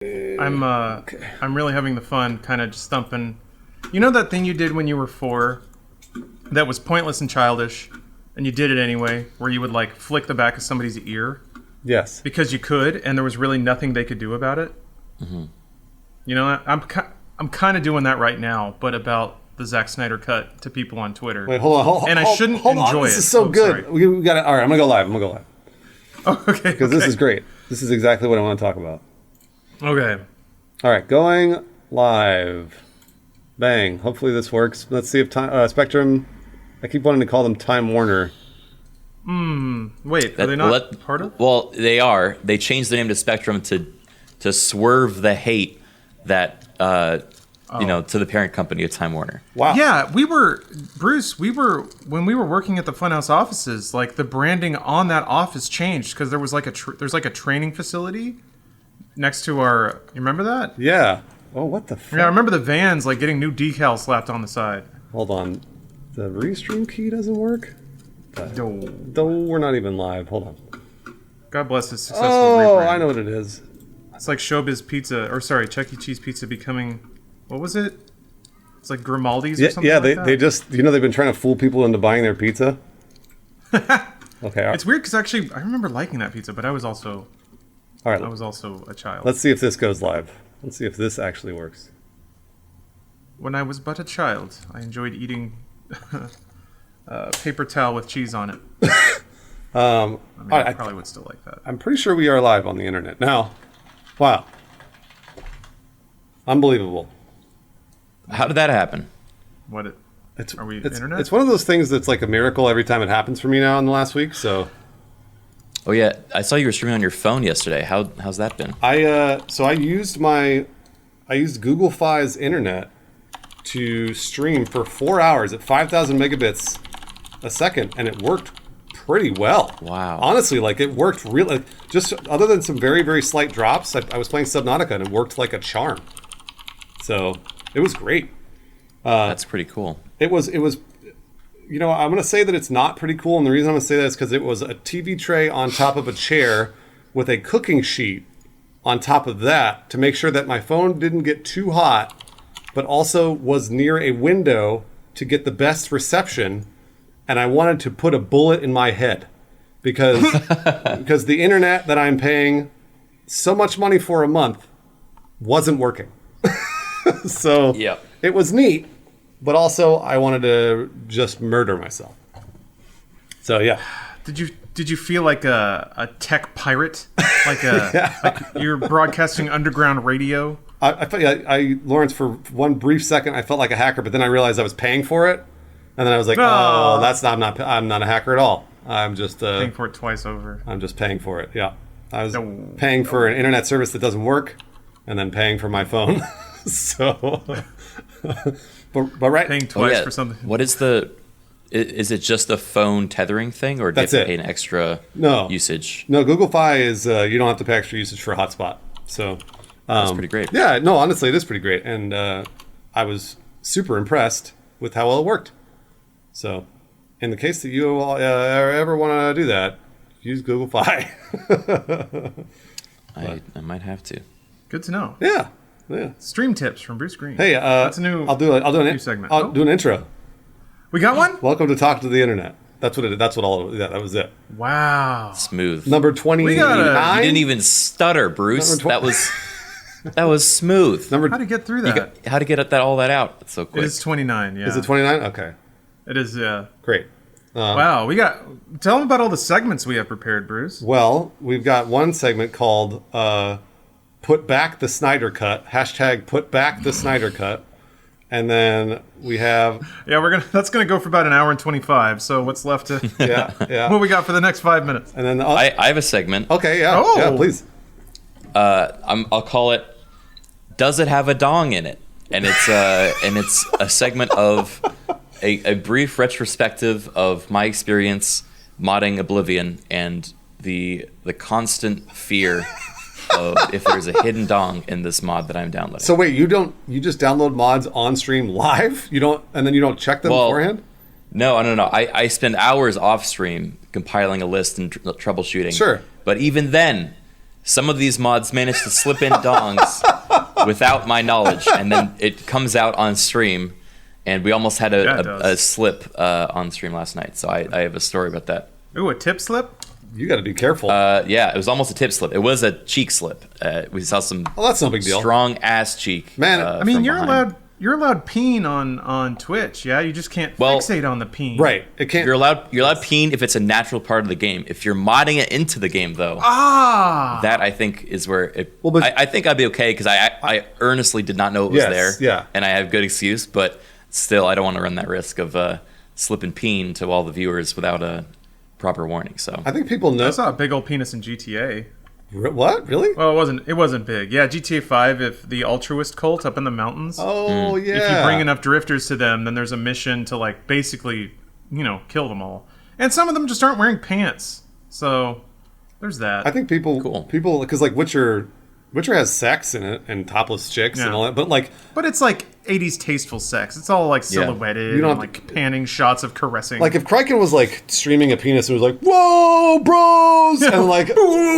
I'm really having the fun kind of just stumping. You know that thing you did when you were 4 that was pointless and childish, and you did it anyway, where you would like flick the back of somebody's ear? Yes. Because you could, and there was really nothing they could do about it? Mm-hmm. You know, I'm kind of doing that right now, but about the Zack Snyder cut to people on Twitter. Wait, hold on. I shouldn't enjoy it. This is so good. Sorry. We got it. All right, I'm going to go live. Oh, okay. Because this is great. This is exactly what I want to talk about. Okay. All right, going live. Bang. Hopefully this works. Let's see if Spectrum... I keep wanting to call them Time Warner. Wait, are they not part of? Well, they are. They changed the name to Spectrum to swerve the hate that to the parent company of Time Warner. Wow. Yeah, Bruce, when we were working at the Funhouse offices, like the branding on that office changed because there was like there's like a training facility next to our, you remember that? Yeah. Oh, what the fuck? Yeah, I remember the vans like getting new decals slapped on the side. Hold on. The restream key doesn't work? No. Though we're not even live. Hold on. God bless his successful Oh, rebrand. I know what it is. It's like Showbiz Pizza, or sorry, Chuck E. Cheese Pizza becoming, what was it? It's like Grimaldi's or something like that? They just, they've been trying to fool people into buying their pizza. Okay. It's weird because actually, I remember liking that pizza, but I was also All right. a child. Let's see if this goes live. Let's see if this actually works. When I was but a child, I enjoyed eating paper towel with cheese on it. I probably would still like that. I'm pretty sure we are live on the internet now. Wow. Unbelievable. How did that happen? Are we internet? It's one of those things that's like a miracle every time it happens for me now in the last week. So. Oh yeah, I saw you were streaming on your phone yesterday. How's that been? I used Google Fi's internet to stream for 4 hours at 5,000 megabits a second, and it worked pretty well. Wow. Honestly, like it worked really. Just other than some very, very slight drops, I was playing Subnautica and it worked like a charm. So it was great. That's pretty cool. It was. I'm going to say that it's not pretty cool, and the reason I'm going to say that is because it was a TV tray on top of a chair with a cooking sheet on top of that to make sure that my phone didn't get too hot, but also was near a window to get the best reception. And I wanted to put a bullet in my head because the internet that I'm paying so much money for a month wasn't working. So Yep. It was neat, but also I wanted to just murder myself. So yeah. Did you feel like a tech pirate? Like like you're broadcasting underground radio? Lawrence, for one brief second, I felt like a hacker, but then I realized I was paying for it. And then I was like, oh, I'm not a hacker at all. I'm just paying for it twice over. I'm just paying for it. Yeah. I was paying for an internet service that doesn't work and then paying for my phone. So but right, paying twice for something. What is is it just a phone tethering thing, or do you have to pay an extra usage? No, Google Fi is you don't have to pay extra usage for a hotspot. So that's pretty great. Yeah, no, honestly, it is pretty great, and I was super impressed with how well it worked. So, in the case that you ever want to do that, use Google Fi. I might have to. Good to know. Yeah. Stream tips from Bruce Green. Hey, that's a new. I'll do a new segment. I'll do an intro. We got one. Welcome to Talk to the Internet. That's what it. That's what all. Yeah, that was it. Wow. Smooth. Number 29. You didn't even stutter, Bruce. That was smooth. How to get through that? How to get all that out? It's so quick. It is 29. Yeah. Is it 29? Okay. It is. Yeah. Great. Wow. Tell them about all the segments we have prepared, Bruce. Well, we've got one segment called "Put Back the Snyder Cut." # Put Back the Snyder Cut. And then we have... Yeah, that's gonna go for about an hour and 25. So what's left to... Yeah. What we got for the next 5 minutes? And then I have a segment. Okay, yeah. Oh. Yeah, please. I'll call it "Does It Have a Dong in It?" And it's a segment of a brief retrospective of my experience modding Oblivion and the constant fear of if there's a hidden dong in this mod that I'm downloading. So wait, you just download mods on stream live? You don't check them beforehand? No. I spend hours off stream compiling a list and troubleshooting. Sure. But even then, some of these mods manage to slip in dongs without my knowledge, and then it comes out on stream, and we almost had a slip on stream last night. So I have a story about that. Ooh, a tip slip? You got to be careful. Yeah, it was almost a tip slip. It was a cheek slip. We saw some that's no big deal. Strong ass cheek. Man, I mean, you're behind. allowed peen on Twitch, yeah? You just can't fixate on the peen. Right. It can't. You're allowed peen if it's a natural part of the game. If you're modding it into the game, though, that I think is where it. Well, but I think I'd be okay because I earnestly did not know it was there. Yeah. And I have good excuse, but still, I don't want to run that risk of slipping peen to all the viewers without a proper warning. So I think people know. I saw a big old penis in GTA. What? Really? Well, it wasn't big. Yeah, GTA 5, if the altruist cult up in the mountains. Oh, yeah. If you bring enough drifters to them, then there's a mission to, like, basically, kill them all. And some of them just aren't wearing pants. So, there's that. I think people, because, like, Witcher has sex in it and topless chicks and all that, but it's like 80s tasteful sex. It's all like silhouetted, You don't and, like panning shots of caressing. like if Criken was like streaming a penis and was like, "Whoa, bros," and like,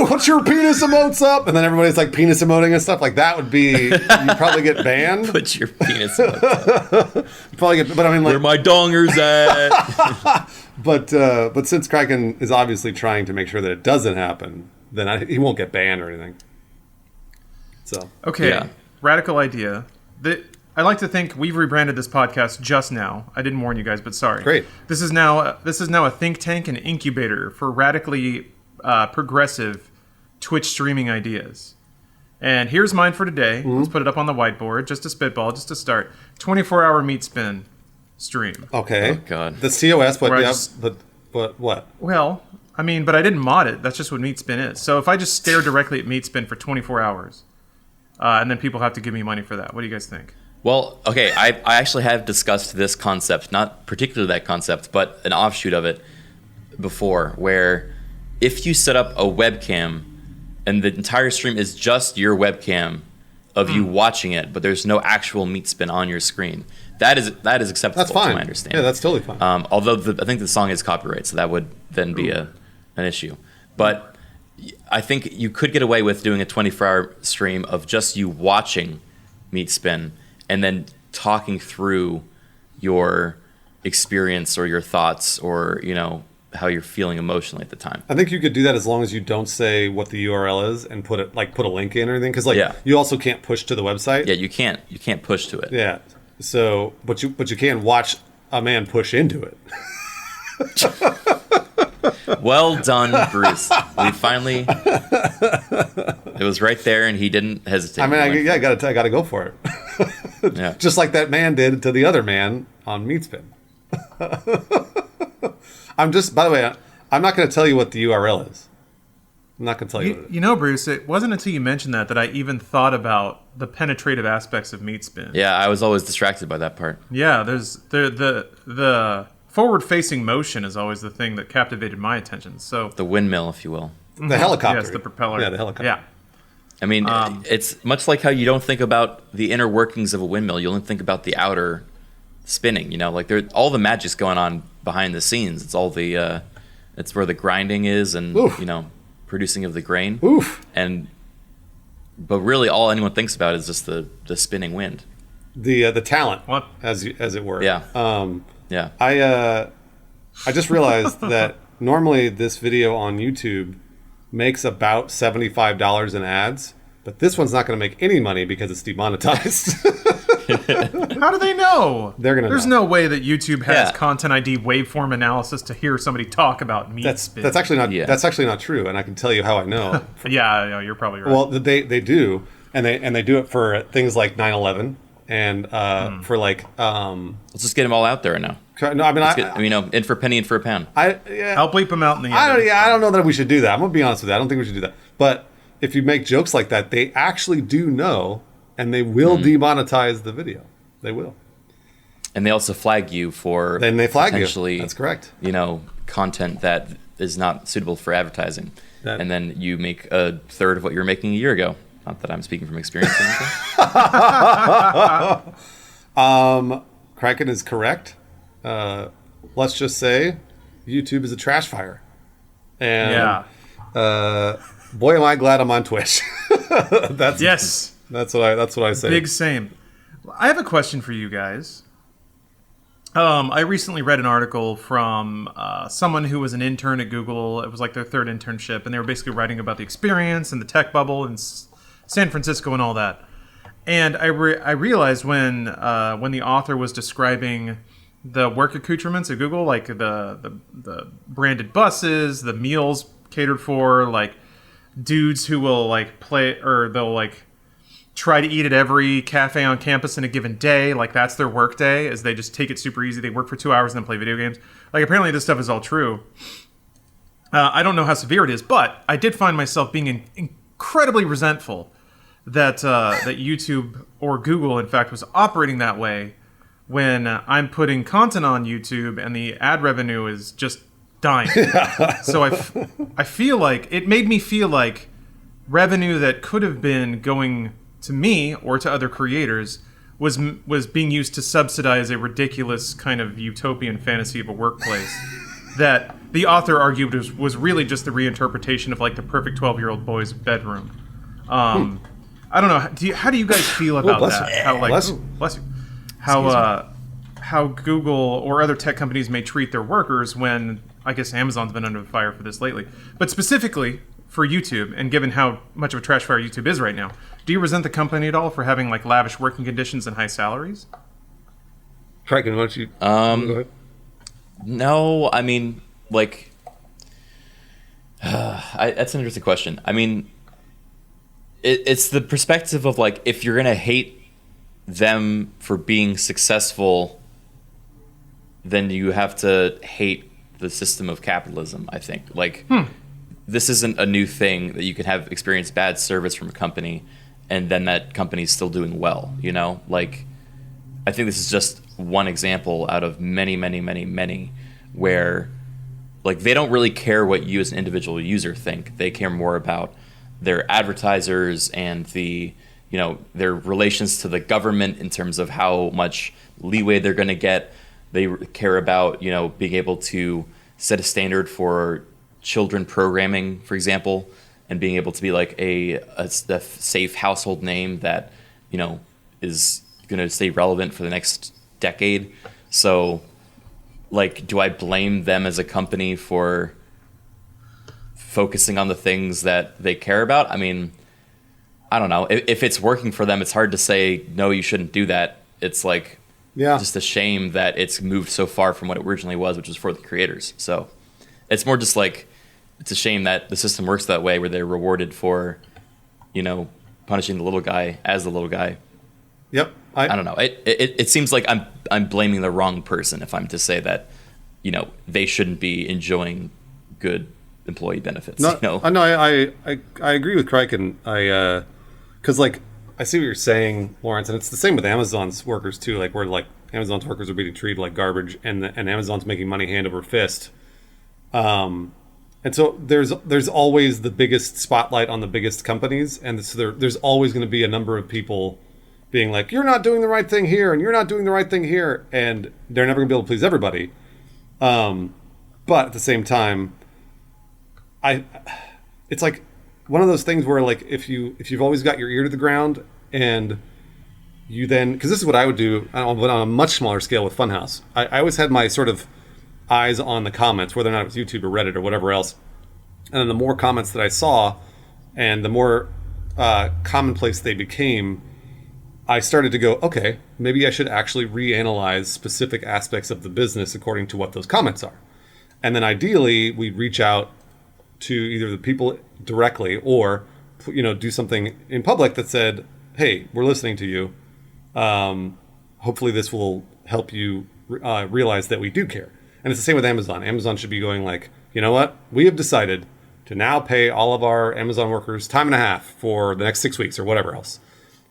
"Put your penis emotes up," and then everybody's like penis emoting and stuff, like that would be you'd probably get banned. Put your penis up. But I mean, like, Where my dongers at? but since Criken is obviously trying to make sure that it doesn't happen, then he won't get banned or anything. So okay, radical idea. I like to think we've rebranded this podcast just now. I didn't warn you guys, but sorry. Great. This is now a think tank and incubator for radically progressive Twitch streaming ideas. And here's mine for today. Let's put it up on the whiteboard, just a spitball, just to start. 24-hour meat spin stream. Okay. Oh, God. The COS, but Where I yeah, just- but what? Well, I mean, but I didn't mod it. That's just what meat spin is. So if I just stare directly at meat spin for 24 hours, and then people have to give me money for that. What do you guys think? Well, okay, I actually have discussed this concept, not particularly that concept, but an offshoot of it before, where if you set up a webcam and the entire stream is just your webcam of you watching it, but there's no actual meat spin on your screen, that is acceptable. That's fine. To my understanding. Yeah, that's totally fine. Although I think the song is copyright, so that would then be an issue. But I think you could get away with doing a 24-hour stream of just you watching meat spin and then talking through your experience or your thoughts or how you're feeling emotionally at the time. I think you could do that as long as you don't say what the URL is and put a link in or anything, because you also can't push to the website. Yeah, you can't push to it. Yeah. So, but you can watch a man push into it. Well done, Bruce. We finally. It was right there, and he didn't hesitate. I mean, I gotta go for it. Yeah. Just like that man did to the other man on Meatspin. By the way, I'm not going to tell you what the URL is. I'm not going to tell you what it is. You know, Bruce, it wasn't until you mentioned that I even thought about the penetrative aspects of meat spin. Yeah, I was always distracted by that part. Yeah, there's the forward-facing motion is always the thing that captivated my attention. So The windmill, if you will. The helicopter. yes, the propeller. Yeah, the helicopter. Yeah. I mean, it's much like how you don't think about the inner workings of a windmill. You only think about the outer spinning. Like all the magic's going on behind the scenes. It's all the, it's where the grinding is, and producing of the grain. Oof. But really, all anyone thinks about is just the spinning wind. The talent, What? as it were. Yeah. Yeah. I just realized that normally this video on YouTube makes about $75 in ads, but this one's not going to make any money because it's demonetized. How do they know? They're gonna There's know. no way that YouTube has Yeah. Content ID waveform analysis to hear somebody talk about meat spin. That's actually not Yeah. that's actually not true, and I can tell you how I know. yeah, you're probably right. Well, they do, and they do it for things like 9/11 and for like Let's just get them all out there now. no, I mean In for a penny, in for a pound. I'll bleep them out in the end. I don't know that we should do that. I'm gonna be honest with you. I don't think we should do that. But if you make jokes like that, they actually do know, and they will demonetize the video. They will. And they also flag you for Then they flag you. potentially, That's correct. Content that is not suitable for advertising. That- And then you make a third of what you were making a year ago. Not that I'm speaking from experience or anything. Criken is correct. Let's just say YouTube is a trash fire. And Yeah. boy, am I glad I'm on Twitch. Yes. That's what I say. Big same. I have a question for you guys. I recently read an article from someone who was an intern at Google. It was like their third internship, and they were basically writing about the experience and the tech bubble in San Francisco and all that. And I realized when the author was describing the work accoutrements at Google, like the branded buses, the meals catered for, like dudes who will like play, or they'll like try to eat at every cafe on campus in a given day. Like that's their work day, as they just take it super easy. They work for 2 hours and then play video games. Like apparently this stuff is all true. I don't know how severe it is, but I did find myself being incredibly resentful that that YouTube or Google, in fact, was operating that way when I'm putting content on YouTube and the ad revenue is just dying. So I feel like it made me feel like revenue that could have been going to me or to other creators was being used to subsidize a ridiculous kind of utopian fantasy of a workplace that the author argued was really just the reinterpretation of like the perfect 12-year-old boy's bedroom. I don't know. How do you guys feel about that? How like bless you. How Google or other tech companies may treat their workers when I guess Amazon's been under the fire for this lately. But specifically for YouTube, and given how much of a trash fire YouTube is right now, do you resent the company at all for having like lavish working conditions and high salaries? Criken, why don't you go ahead? No, I mean, like, that's an interesting question. I mean, it's the perspective of like, if you're gonna hate them for being successful, then you have to hate the system of capitalism, I think. Like, this isn't a new thing that you can have experienced bad service from a company and then that company's still doing well, you know? Like, I think this is just one example out of many, many, many, many where, like, they don't really care what you as an individual user think. They care more about their advertisers and the, you know, their relations to the government in terms of how much leeway they're going to get. They care about, you know, being able to set a standard for children programming, for example, and being able to be like a safe household name that, you know, is going to stay relevant for the next decade. So, like, do I blame them as a company for focusing on the things that they care about? I mean, I don't know. If it's working for them, it's hard to say, no, you shouldn't do that. It's like, just a shame that it's moved so far from what it originally was, which was for the creators. So it's more just like, it's a shame that the system works that way, where they're rewarded for, you know, punishing the little guy as the little guy. Yep. I don't know. It seems like I'm blaming the wrong person if I'm to say that, you know, they shouldn't be enjoying good employee benefits. No, you know? I agree with Criken. Because like I see what you're saying, Lawrence, and it's the same with Amazon's workers too. Like where like Amazon's workers are being treated like garbage, and Amazon's making money hand over fist. And so there's always the biggest spotlight on the biggest companies, and so there's always going to be a number of people being like, you're not doing the right thing here, and you're not doing the right thing here, and they're never going to be able to please everybody. But at the same time, it's like one of those things where like if you've always got your ear to the ground, and you then, because this is what I would do on a much smaller scale with Funhouse. I always had my sort of eyes on the comments, whether or not it was YouTube or Reddit or whatever else. And then the more comments that I saw, and the more commonplace they became, I started to go, okay, maybe I should actually reanalyze specific aspects of the business according to what those comments are. And then ideally, we'd reach out to either the people directly or, you know, do something in public that said, hey, we're listening to you. Hopefully this will help you realize that we do care. And it's the same with Amazon. Amazon should be going like, you know what? We have decided to now pay all of our Amazon workers time and a half for the next 6 weeks or whatever else.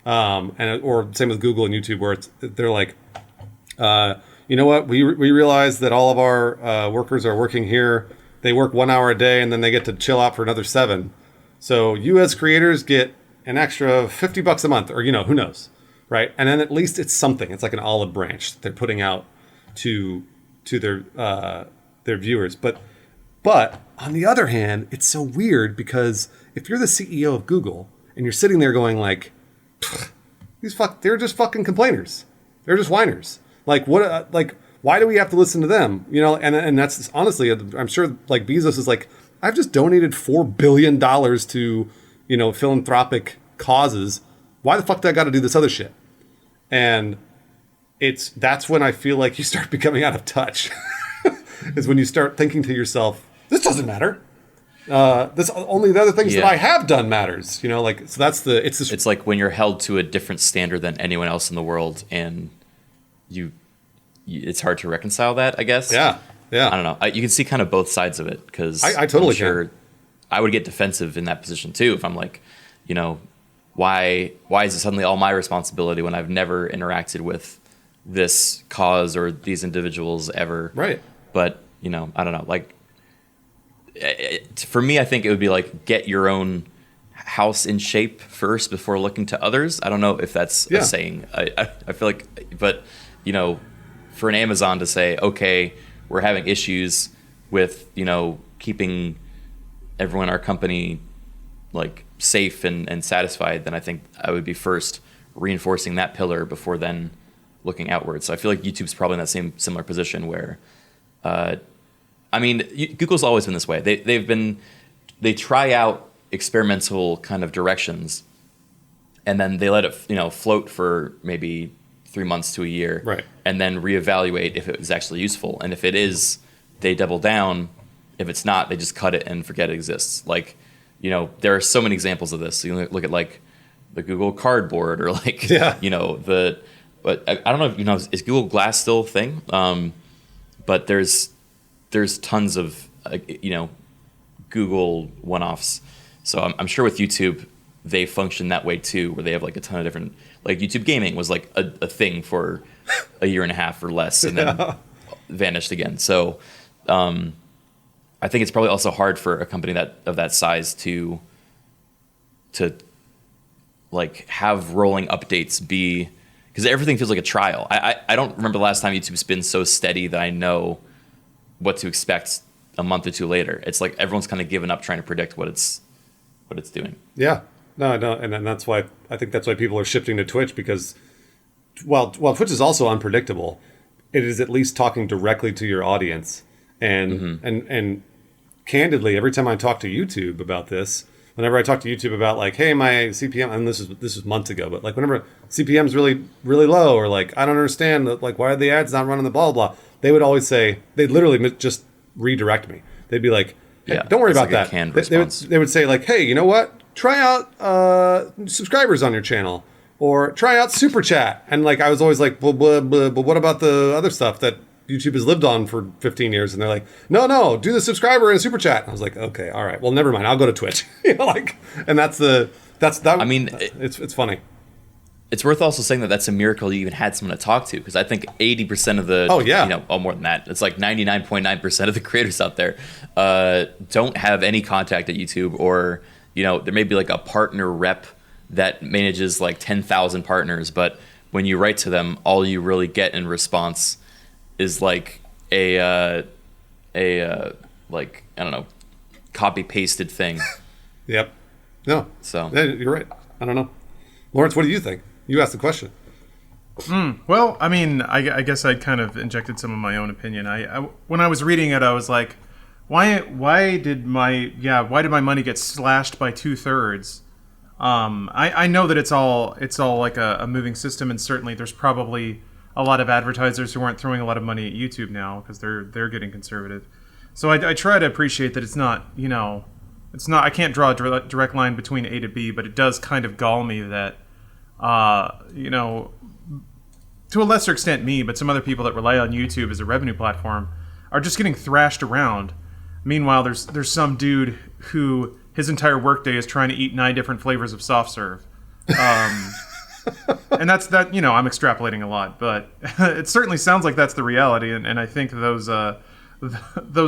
Or same with Google and YouTube, where they're like, you know what? We realize that all of our workers are working here. They work 1 hour a day, and then they get to chill out for another 7. So you as creators get an extra $50 a month, or, you know, who knows, right? And then at least it's something. It's like an olive branch that they're putting out to their viewers. But But on the other hand, it's so weird because if you're the CEO of Google and you're sitting there going like, they're just fucking complainers. They're just whiners. Like what? Like why do we have to listen to them? You know, and that's honestly, I'm sure like Bezos is like, I've just donated $4 billion to, you know, philanthropic causes. Why the fuck do I got to do this other shit? And that's when I feel like you start becoming out of touch. Is when you start thinking to yourself, this doesn't matter. This only the other things that I have done matters. You know, like so it's like when you're held to a different standard than anyone else in the world, and it's hard to reconcile that, I guess. Yeah. I don't know. You can see kind of both sides of it because I totally can. I would get defensive in that position too if I'm like, you know, why is it suddenly all my responsibility when I've never interacted with this cause or these individuals ever? Right. But, you know, I don't know. Like, for me, I think it would be like get your own house in shape first before looking to others. I don't know if that's a saying. I feel like, but, you know, for an Amazon to say, okay, we're having issues with, you know, keeping everyone in our company like safe and satisfied, then I think I would be first reinforcing that pillar before then looking outwards. So I feel like YouTube's probably in that similar position where, I mean, Google's always been this way. They try out experimental kind of directions, and then they let it, you know, float for maybe 3 months to a year, right? And then reevaluate if it was actually useful. And if it is, they double down. If it's not, they just cut it and forget it exists. Like, you know, there are so many examples of this. So you look at like the Google Cardboard or like, you know, but I don't know if you know, is Google Glass still a thing? But there's tons of you know, Google one-offs. So I'm sure with YouTube they function that way too, where they have like a ton of different, like YouTube Gaming was like a thing for a year and a half or less, and then vanished again. So I think it's probably also hard for a company of that size to like have rolling updates be, because everything feels like a trial. I don't remember the last time YouTube's been so steady that I know what to expect a month or two later. It's like everyone's kind of given up trying to predict what it's doing. Yeah. No, and that's why I think that's why people are shifting to Twitch, because while Twitch is also unpredictable, it is at least talking directly to your audience. And and candidly, every time I talk to YouTube about this, whenever I talk to YouTube about like, hey, my CPM, and this is months ago, but like whenever CPM is really, really low, or like, I don't understand, like, why are the ads not running, the blah, blah, blah, they would always say, they'd literally just redirect me. They'd be like, hey, don't worry about like that. They would say like, hey, you know what? Try out subscribers on your channel, or try out Super Chat. And like, I was always like, but what about the other stuff that YouTube has lived on for 15 years? And they're like, no, do the subscriber and Super Chat. And I was like, okay, all right, well, never mind. I'll go to Twitch. You know, like, and that's that. I mean, it's funny. It's worth also saying that that's a miracle you even had someone to talk to, because I think 80% of the, more than that, it's like 99.9% of the creators out there don't have any contact at YouTube, or, you know, there may be like a partner rep that manages like 10,000 partners, but when you write to them, all you really get in response is like a like, I don't know, copy pasted thing. Yep. No. So yeah, you're right. I don't know. Lawrence, what do you think? You asked the question. Well, I mean, I guess I kind of injected some of my own opinion. I when I was reading it, I was like, why did my money get slashed by 2/3? I know that it's all like a moving system, and certainly there's probably a lot of advertisers who aren't throwing a lot of money at YouTube now because they're getting conservative. So I try to appreciate that it's not, you know, it's not, I can't draw a direct line between A to B, but it does kind of gall me that, you know, to a lesser extent me, but some other people that rely on YouTube as a revenue platform are just getting thrashed around. Meanwhile, there's some dude who his entire workday is trying to eat 9 different flavors of soft serve. And that's that, you know, I'm extrapolating a lot, but it certainly sounds like that's the reality, and I think those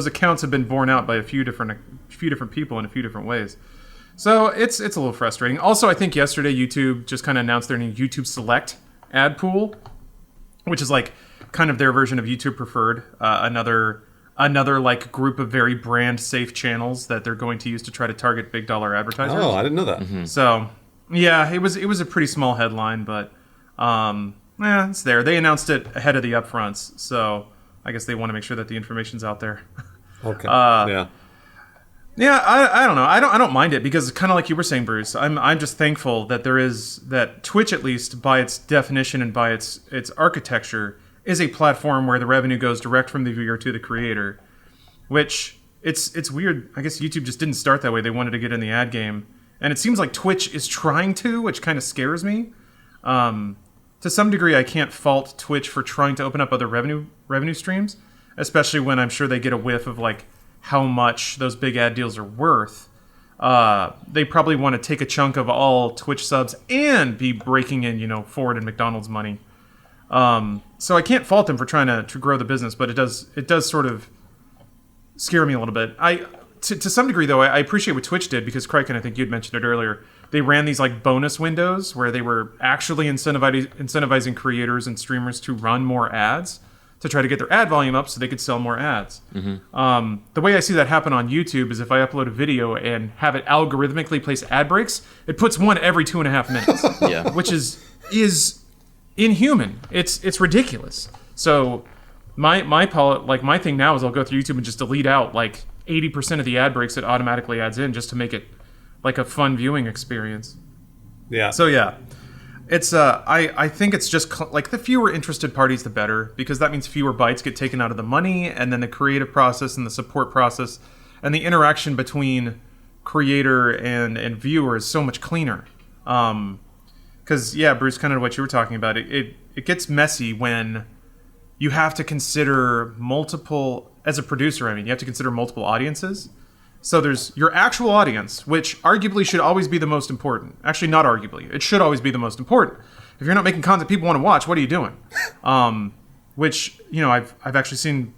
accounts have been borne out by a few different people in a few different ways. So it's a little frustrating. Also, I think yesterday YouTube just kind of announced their new YouTube Select ad pool, which is like kind of their version of YouTube Preferred, another another like group of very brand safe channels that they're going to use to try to target big dollar advertisers. Oh, I didn't know that. So, yeah, it was a pretty small headline, but it's there. They announced it ahead of the upfronts, so I guess they want to make sure that the information's out there. Okay. Yeah. Yeah, I don't know. I don't mind it because kind of like you were saying, Bruce. I'm just thankful that that Twitch, at least by its definition and by its architecture, is a platform where the revenue goes direct from the viewer to the creator. Which it's weird. I guess YouTube just didn't start that way. They wanted to get in the ad game, and it seems like Twitch is trying to, which kind of scares me. To some degree, I can't fault Twitch for trying to open up other revenue streams, especially when I'm sure they get a whiff of like how much those big ad deals are worth. They probably want to take a chunk of all Twitch subs and be breaking in, Ford and McDonald's money. So I can't fault them for trying to grow the business, but it does sort of scare me a little bit. To some degree, though, I appreciate what Twitch did because Criken, I think you'd mentioned it earlier. They ran these like bonus windows where they were actually incentivizing creators and streamers to run more ads to try to get their ad volume up so they could sell more ads. The way I see that happen on YouTube is if I upload a video and have it algorithmically place ad breaks, it puts one every 2.5 minutes. Yeah. Which is inhuman. It's ridiculous. So my thing now is I'll go through YouTube and just delete out like 80% of the ad breaks it automatically adds in just to make it like a fun viewing experience. Yeah. So yeah. It's I think it's just like the fewer interested parties the better, because that means fewer bites get taken out of the money, and then the creative process and the support process and the interaction between creator and viewer is so much cleaner. Because Bruce, kind of what you were talking about, it gets messy when you have to consider multiple, as a producer, you have to consider multiple audiences. So there's your actual audience, which arguably should always be the most important. Actually, not arguably. It should always be the most important. If you're not making content people want to watch, what are you doing? Which, I've actually seen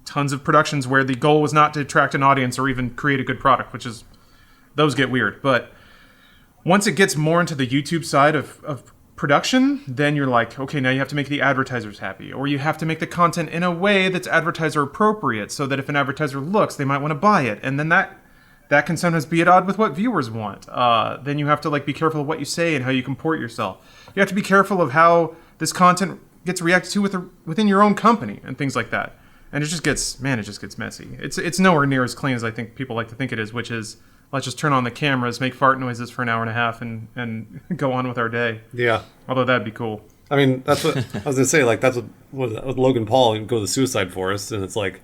tons of productions where the goal was not to attract an audience or even create a good product, those get weird. But once it gets more into the YouTube side of production, then you're like, okay, now you have to make the advertisers happy, or you have to make the content in a way that's advertiser appropriate, so that if an advertiser looks, they might want to buy it, and then that can sometimes be at odds with what viewers want. Then you have to be careful of what you say and how you comport yourself. You have to be careful of how this content gets reacted to within your own company and things like that. And it just gets messy. It's nowhere near as clean as I think people like to think it is, which is, let's just turn on the cameras, make fart noises for an hour and a half, and go on with our day. Yeah. Although that'd be cool. That's what I was gonna say. That's what Logan Paul go to the suicide forest, and it's like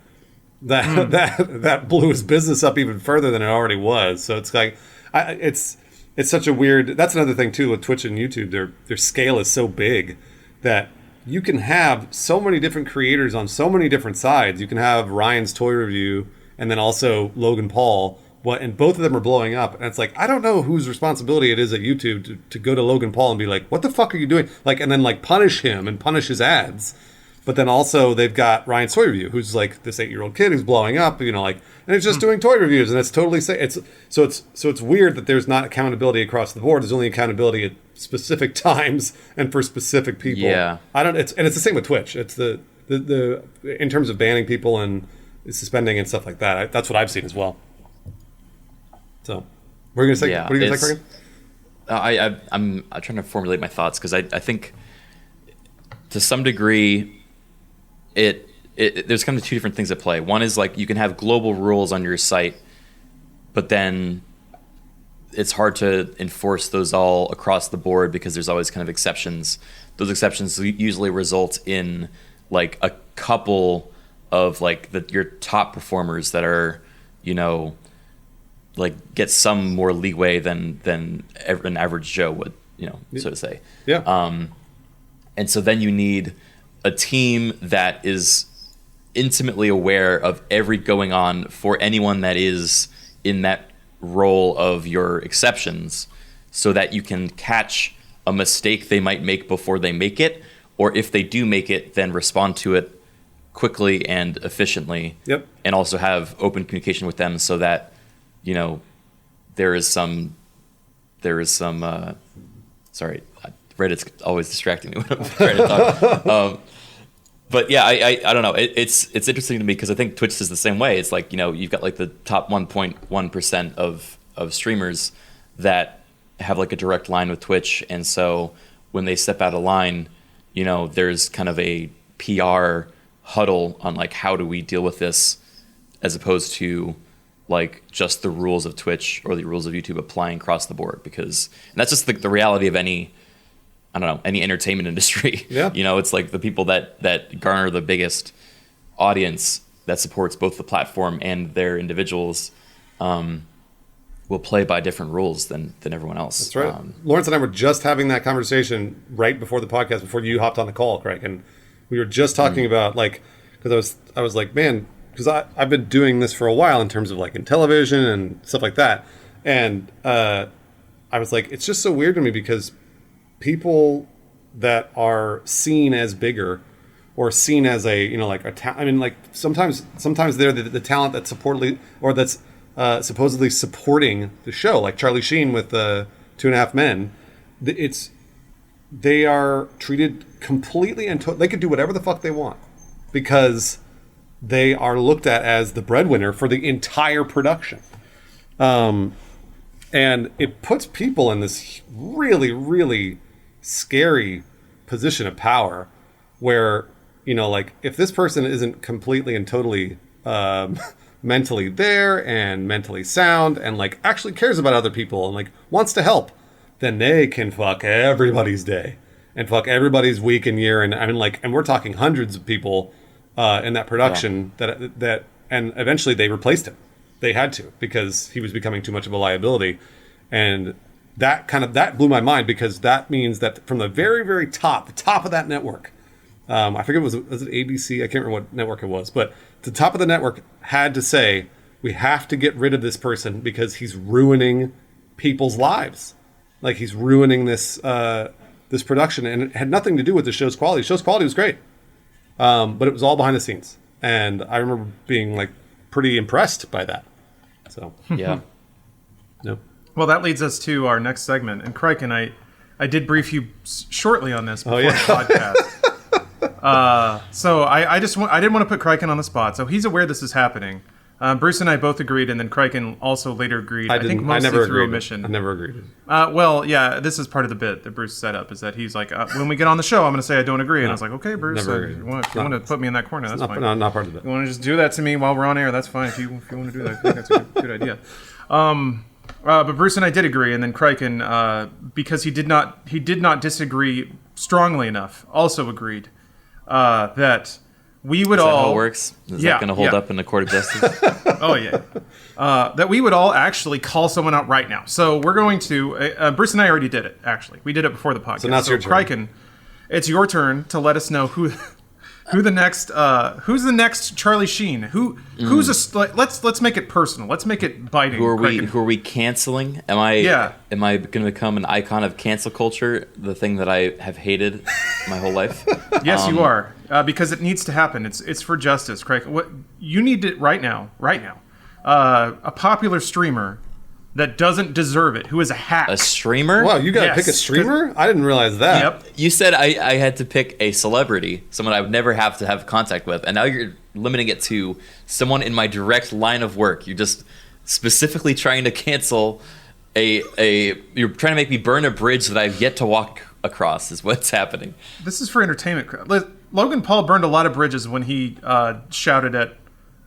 that blew his business up even further than it already was. So it's like, it's such a weird. That's another thing too with Twitch and YouTube. Their scale is so big that you can have so many different creators on so many different sides. You can have Ryan's toy review and then also Logan Paul. And both of them are blowing up. And it's like, I don't know whose responsibility it is at YouTube to go to Logan Paul and be like, what the fuck are you doing? And then punish him and punish his ads. But then also they've got Ryan's toy review, who's this 8-year-old kid who's blowing up, and it's just doing toy reviews, and it's totally it's weird that there's not accountability across the board. There's only accountability at specific times and for specific people. Yeah. It's the same with Twitch. It's the in terms of banning people and suspending and stuff like that. That's what I've seen as well. So, what are you going to say? Yeah, what are you going to say, Criken? I'm trying to formulate my thoughts because I think to some degree there's kind of two different things at play. One is you can have global rules on your site, but then it's hard to enforce those all across the board because there's always kind of exceptions. Those exceptions usually result in a couple of your top performers that are get some more leeway than an average Joe would, so to say. Yeah. And so then you need a team that is intimately aware of every going on for anyone that is in that role of your exceptions, so that you can catch a mistake they might make before they make it, or if they do make it, then respond to it quickly and efficiently. Yep. And also have open communication with them so that there is some sorry, Reddit's always distracting me when I'm trying to talk. But yeah, I don't know. It's interesting to me because I think Twitch is the same way. It's like, you've got like the top 1.1% of streamers that have like a direct line with Twitch, and so when they step out of line, there's kind of a PR huddle on like how do we deal with this, as opposed to like just the rules of Twitch or the rules of YouTube applying across the board, and that's just the reality of any entertainment industry. Yeah. It's like the people that garner the biggest audience that supports both the platform and their individuals will play by different rules than everyone else. That's right. Lawrence and I were just having that conversation right before the podcast, before you hopped on the call, Craig, and we were just talking about like, because I was like, man, because I've been doing this for a while in terms of like in television and stuff like that, and I was like, it's just so weird to me because people that are seen as bigger or seen as a sometimes they're the talent that's supposedly supporting the show, like Charlie Sheen with the 2.5 Men. They are treated completely and they could do whatever the fuck they want because they are looked at as the breadwinner for the entire production. And it puts people in this really, really scary position of power where, like if this person isn't completely and totally mentally there and mentally sound and like actually cares about other people and like wants to help, then they can fuck everybody's day and fuck everybody's week and year. And I mean, like, and we're talking hundreds of people in that production that and eventually they replaced him. They had to, because he was becoming too much of a liability. And that blew my mind, because that means that from the very, very top, the top of that network, I forget, was it ABC? I can't remember what network it was, but the top of the network had to say, we have to get rid of this person because he's ruining people's lives. Like, he's ruining this production, and it had nothing to do with the show's quality. The show's quality was great, but it was all behind the scenes. And I remember being like pretty impressed by that. So yeah. No. Well, that leads us to our next segment. And Criken, I did brief you shortly on this before the podcast. So I didn't want to put Criken on the spot. So he's aware this is happening. Bruce and I both agreed, and then Criken also later agreed. I think mostly through omission. I never agreed. Well, yeah, this is part of the bit that Bruce set up, is that he's like, when we get on the show, I'm going to say I don't agree. And I was like, okay, Bruce, if you want to put me in that corner, that's fine. Not part of it. You want to just do that to me while we're on air, that's fine. If you want to do that, I think that's a good idea. But Bruce and I did agree, and then Criken, because he did not disagree strongly enough, also agreed that we would Is that all. how it works? Is that going to hold up in the court of justice? Oh yeah. That we would all actually call someone out right now. So we're going to. Bruce and I already did it. Actually, we did it before the podcast. So now it's your turn. Criken, it's your turn to let us know who's the next Charlie Sheen? Let's make it personal. Let's make it biting. Who are we canceling? Am I going to become an icon of cancel culture? The thing that I have hated my whole life. Yes, you are, because it needs to happen. It's for justice, Craig. What you need it right now. A popular streamer that doesn't deserve it, who is a hack. A streamer? Wow, you got to pick a streamer? I didn't realize that. Yep. You said I had to pick a celebrity, someone I would never have to have contact with, and now you're limiting it to someone in my direct line of work. You're just specifically trying to cancel you're trying to make me burn a bridge that I've yet to walk across, is what's happening. This is for entertainment. Logan Paul burned a lot of bridges when he shouted at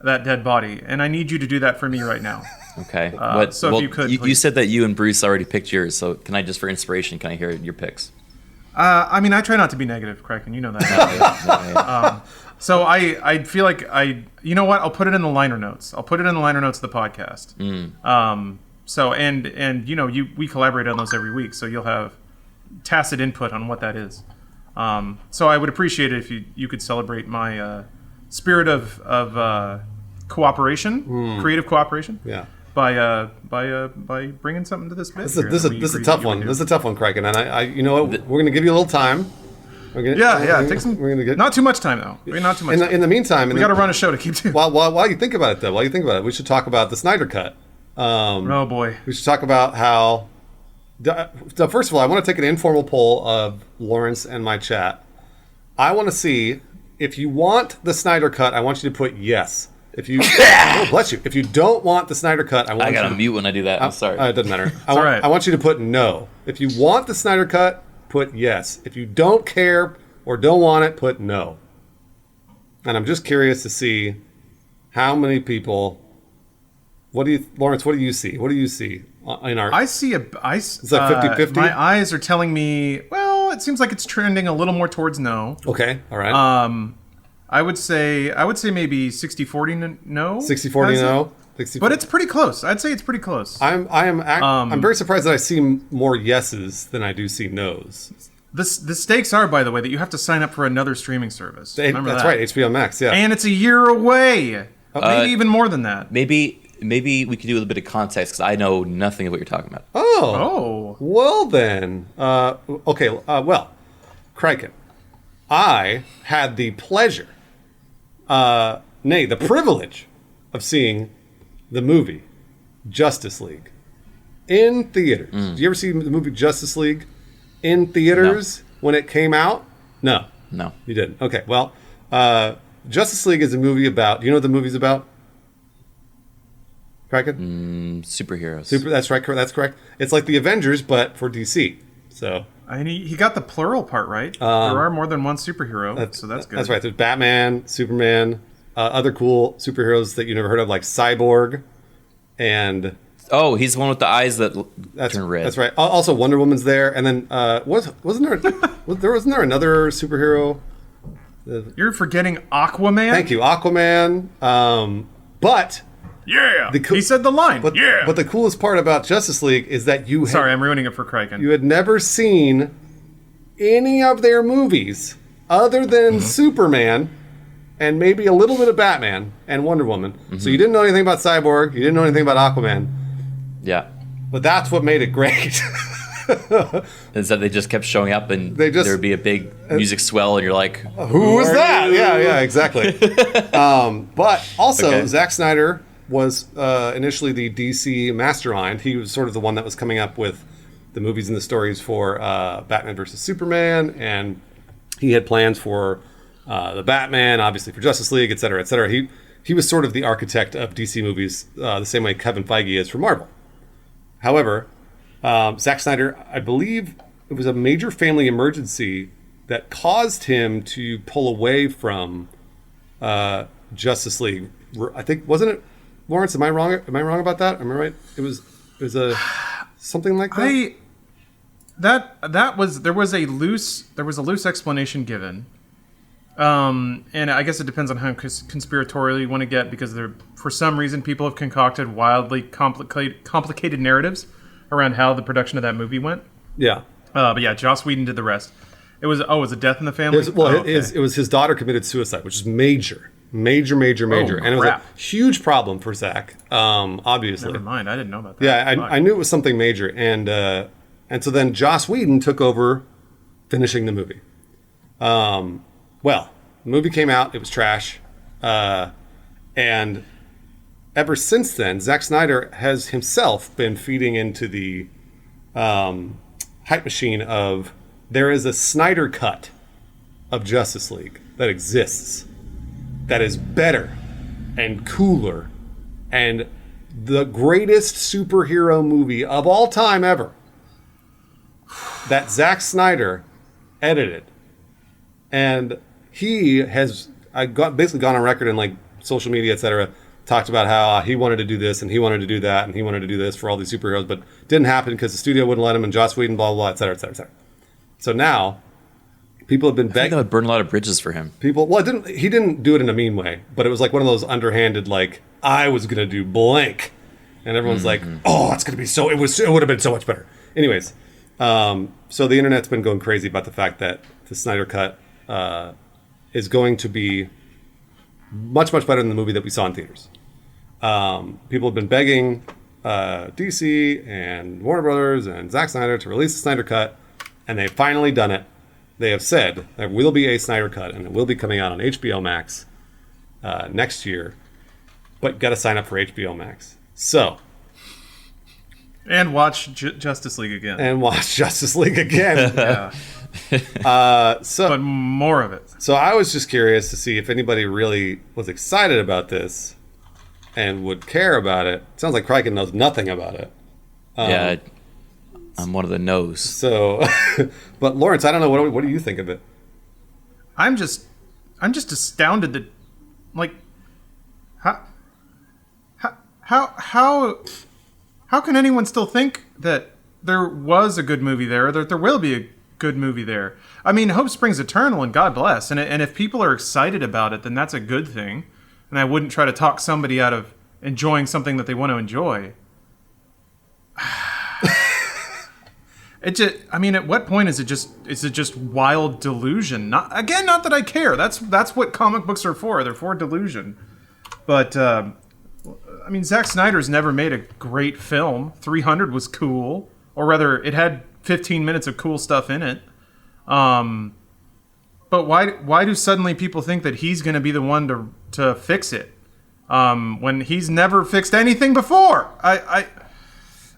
that dead body, and I need you to do that for me right now. Okay. So if you could, you said that you and Bruce already picked yours, so can I just, for inspiration, can I hear your picks? I mean, I try not to be negative, Criken. You know that. So I feel like you know what? I'll put it in the liner notes. Of the podcast. So and you know, we collaborate on those every week, so you'll have tacit input on what that is. So I would appreciate it if you could celebrate my spirit of cooperation, creative cooperation. Yeah. By bringing something to this bit. This is a tough one. This is a tough one, Criken. And I you know what? We're gonna give you a little time. Take some. We're gonna get not too much time though. Not too much. In the meantime, we got to run a show to keep to. While you think about it, though, we should talk about the Snyder Cut. Oh boy. We should talk about how. So first of all, I want to take an informal poll of Lawrence and my chat. I want to see if you want the Snyder Cut, I want you to put yes. If you, oh, bless you. If you don't want the Snyder Cut, I gotta mute when I do that. I'm sorry. It doesn't matter. Right. I want you to put no. If you want the Snyder Cut, put yes. If you don't care or don't want it, put no. And I'm just curious to see how many people. Lawrence? What do you see? What do you see in our? I see Is that 50-50? My eyes are telling me. Well, it seems like it's trending a little more towards no. Okay. All right. I would say maybe 60-40 no. 60-40 no. 60-40. But it's pretty close. I'd say it's pretty close. I'm very surprised that I see more yeses than I do see nos. The stakes are, by the way, that you have to sign up for another streaming service. Remember That's that. right, HBO Max. Yeah, And it's a year away. Maybe even more than that. Maybe we could do a little bit of context because I know nothing of what you're talking about. Oh. Well then. Okay. Well, Criken, I had the pleasure, nay, the privilege of seeing the movie Justice League in theaters. Did you ever see the movie Justice League in theaters when it came out? No. You didn't. Okay. Well, Justice League is a movie about. Do you know what the movie's about? Criken? Superheroes. That's right. That's correct. It's like the Avengers, but for DC. So. And he got the plural part right. There are more than one superhero, so that's good. That's right. There's Batman, Superman, other cool superheroes that you never heard of, like Cyborg, and he's the one with the eyes that turn red. That's right. Also, Wonder Woman's there, and then wasn't there another superhero? You're forgetting Aquaman. Thank you, Aquaman. But yeah, he said the line. But the coolest part about Justice League is that I'm ruining it for Criken. You had never seen any of their movies other than Superman and maybe a little bit of Batman and Wonder Woman. So you didn't know anything about Cyborg. You didn't know anything about Aquaman. Yeah. But that's what made it great. Is that they just kept showing up and there would be a big music swell and you're like, who was that? Yeah, exactly. But also, Zack Snyder was initially the DC mastermind. He was sort of the one that was coming up with the movies and the stories for Batman versus Superman, and he had plans for the Batman, obviously for Justice League, et cetera, et cetera. He was sort of the architect of DC movies, the same way Kevin Feige is for Marvel. However, Zack Snyder, I believe it was a major family emergency that caused him to pull away from Justice League. I think, wasn't it, Lawrence? Am I wrong? Am I wrong about that? Am I right? It was a something like that. There was a loose explanation given. And I guess it depends on how conspiratorial you want to get, because for some reason people have concocted wildly complicated narratives around how the production of that movie went. Yeah. But yeah, Joss Whedon did the rest. It was a death in the family. It was his daughter committed suicide, which is major, and it was a huge problem for Zack. Obviously. Never mind, I didn't know about that. Yeah, I knew it was something major, and so then Joss Whedon took over finishing the movie. Well, the movie came out, it was trash, and ever since then, Zack Snyder has himself been feeding into the hype machine of there is a Snyder cut of Justice League that exists that is better and cooler and the greatest superhero movie of all time ever that Zack Snyder edited. And he has basically gone on record in like social media, etc., talked about how he wanted to do this and he wanted to do that and he wanted to do this for all these superheroes, but didn't happen because the studio wouldn't let him, and Joss Whedon, blah, blah, blah, etc., etc., etc. So now, people have been begging. I think that would burn a lot of bridges for him. He didn't do it in a mean way, but it was like one of those underhanded, like, I was going to do blank. And everyone's like, oh, it's going to be it would have been so much better. Anyways, so the internet's been going crazy about the fact that the Snyder Cut is going to be much, much better than the movie that we saw in theaters. People have been begging DC and Warner Brothers and Zack Snyder to release the Snyder Cut, and they've finally done it. They have said there will be a Snyder Cut, and it will be coming out on HBO Max next year, but you got to sign up for HBO Max. So. And watch Justice League again. Yeah. but more of it. So I was just curious to see if anybody really was excited about this and would care about it. Sounds like Criken knows nothing about it. Yeah, I'm one of the no's. So, but Lawrence, I don't know. What do you think of it? I'm just astounded that, like, how can anyone still think that there was a good movie there, or that there will be a good movie there? I mean, hope springs eternal, and God bless. And if people are excited about it, then that's a good thing. And I wouldn't try to talk somebody out of enjoying something that they want to enjoy. I mean, at what point is it just wild delusion? Not that I care. That's what comic books are for. They're for delusion. But I mean, Zack Snyder's never made a great film. 300 was cool, or rather, it had 15 minutes of cool stuff in it. But why do suddenly people think that he's going to be the one to fix it when he's never fixed anything before?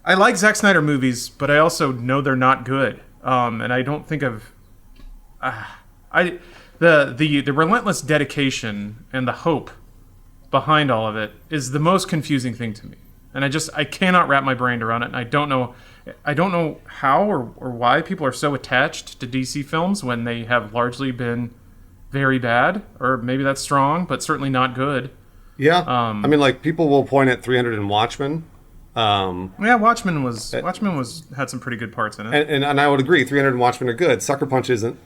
I like Zack Snyder movies, but I also know they're not good. And I don't think the relentless dedication and the hope behind all of it is the most confusing thing to me. And I cannot wrap my brain around it. And I don't know how or why people are so attached to DC films when they have largely been very bad, or maybe that's strong, but certainly not good. Yeah. I mean, like, people will point at 300 and Watchmen. Yeah, Watchmen had some pretty good parts in it, and I would agree. 300 and Watchmen are good. Sucker Punch isn't.